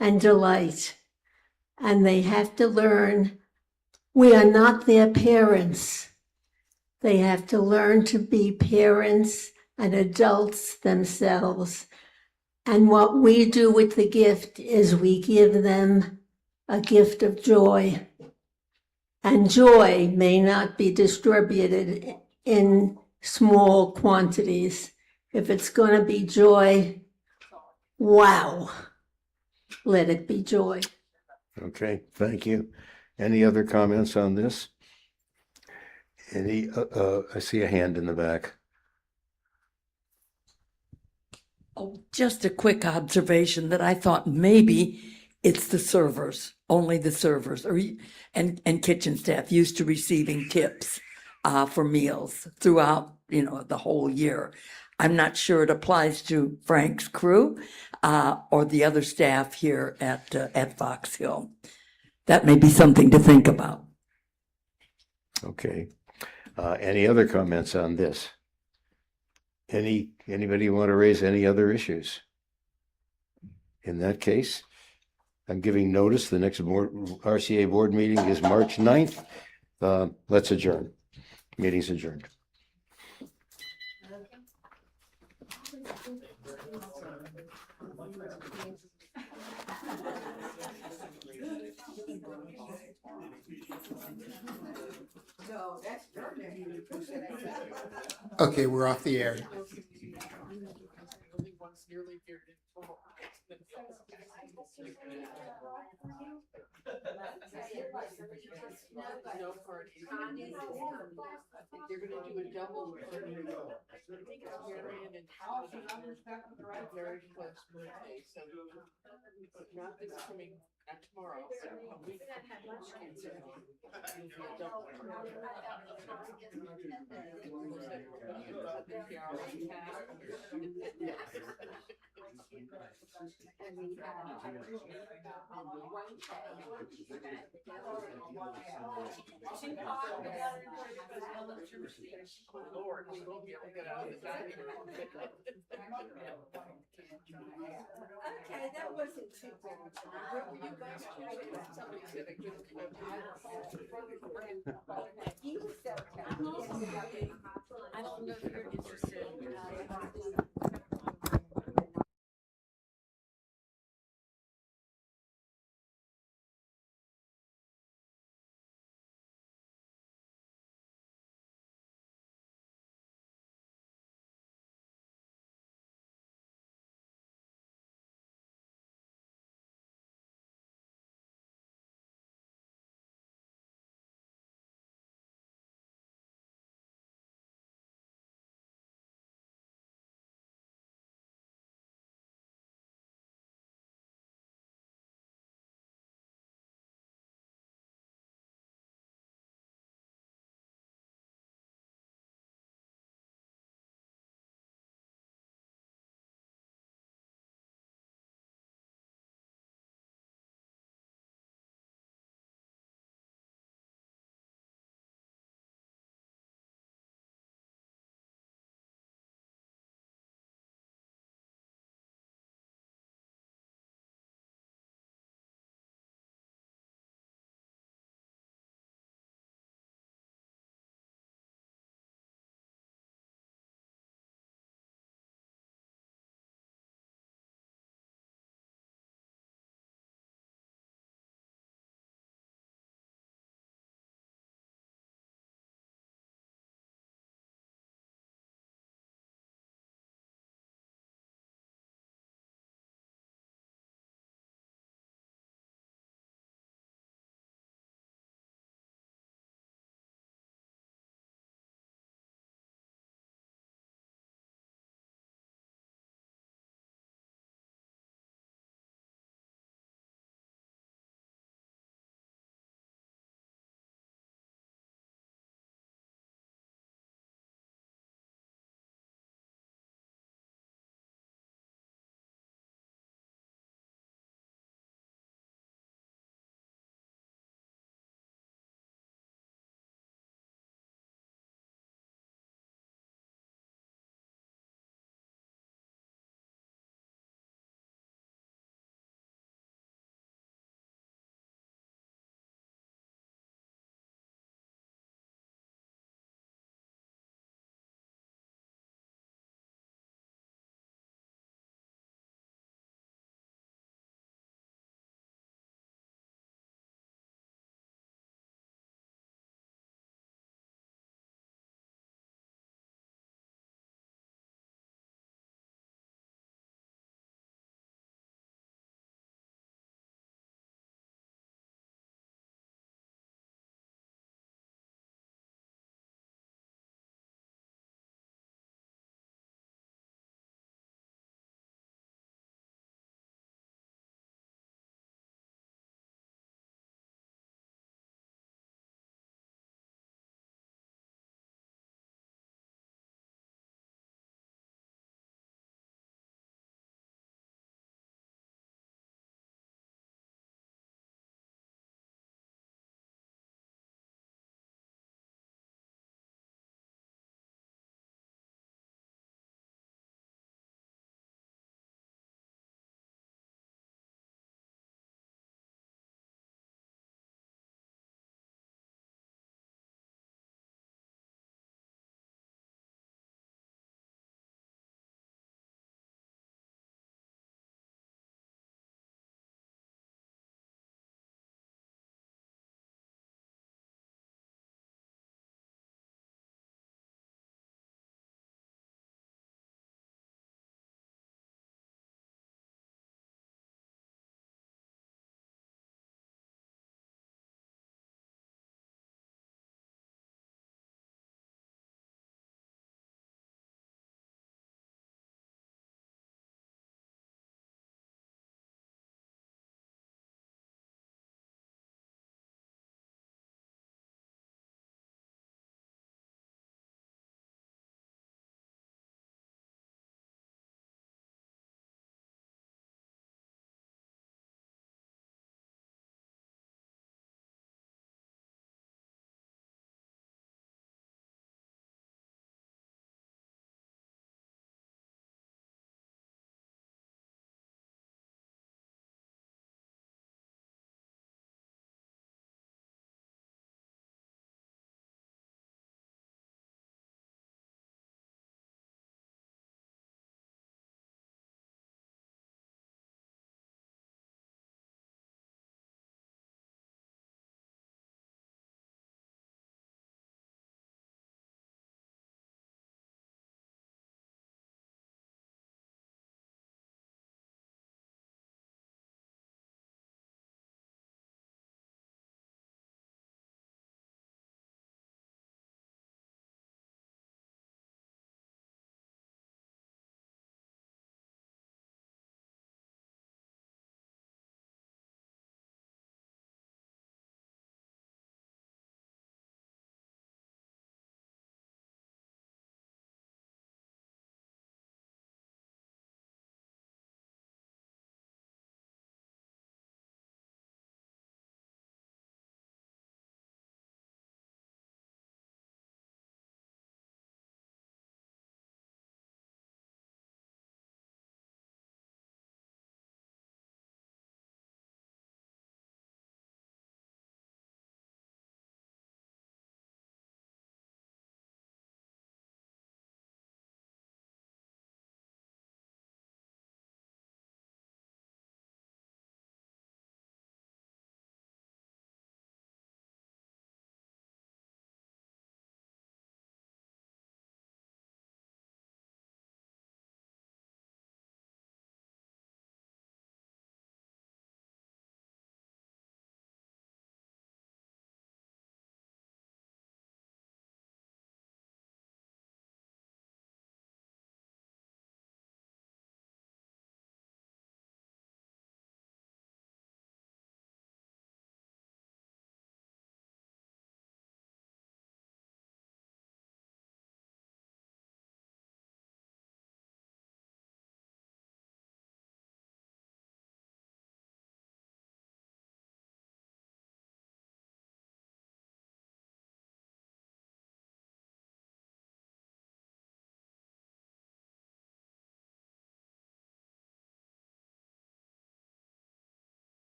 and delight. And they have to learn we are not their parents. They have to learn to be parents and adults themselves. And what we do with the gift is we give them a gift of joy. And joy may not be distributed in small quantities. If it's going to be joy, wow, let it be joy. Okay, thank you. Any other comments on this? I see a hand in the back. Oh, just a quick observation that I thought maybe it's the servers, only the servers and kitchen staff used to receiving tips for meals throughout, the whole year. I'm not sure it applies to Frank's crew or the other staff here at Fox Hill. That may be something to think about. Okay. Any other comments on this? Anybody want to raise any other issues? In that case, I'm giving notice. The next RCA board meeting is March 9th. Let's adjourn. Meeting's adjourned. Okay, we're off the air. No parties. I think they're gonna do a double. I think it's Marion and very close birthday, so not this coming, not tomorrow, so a week. You'll be a double. Lord, we won't be able to get out of the Okay, that wasn't too bad. Where were you last year? Somebody said I couldn't.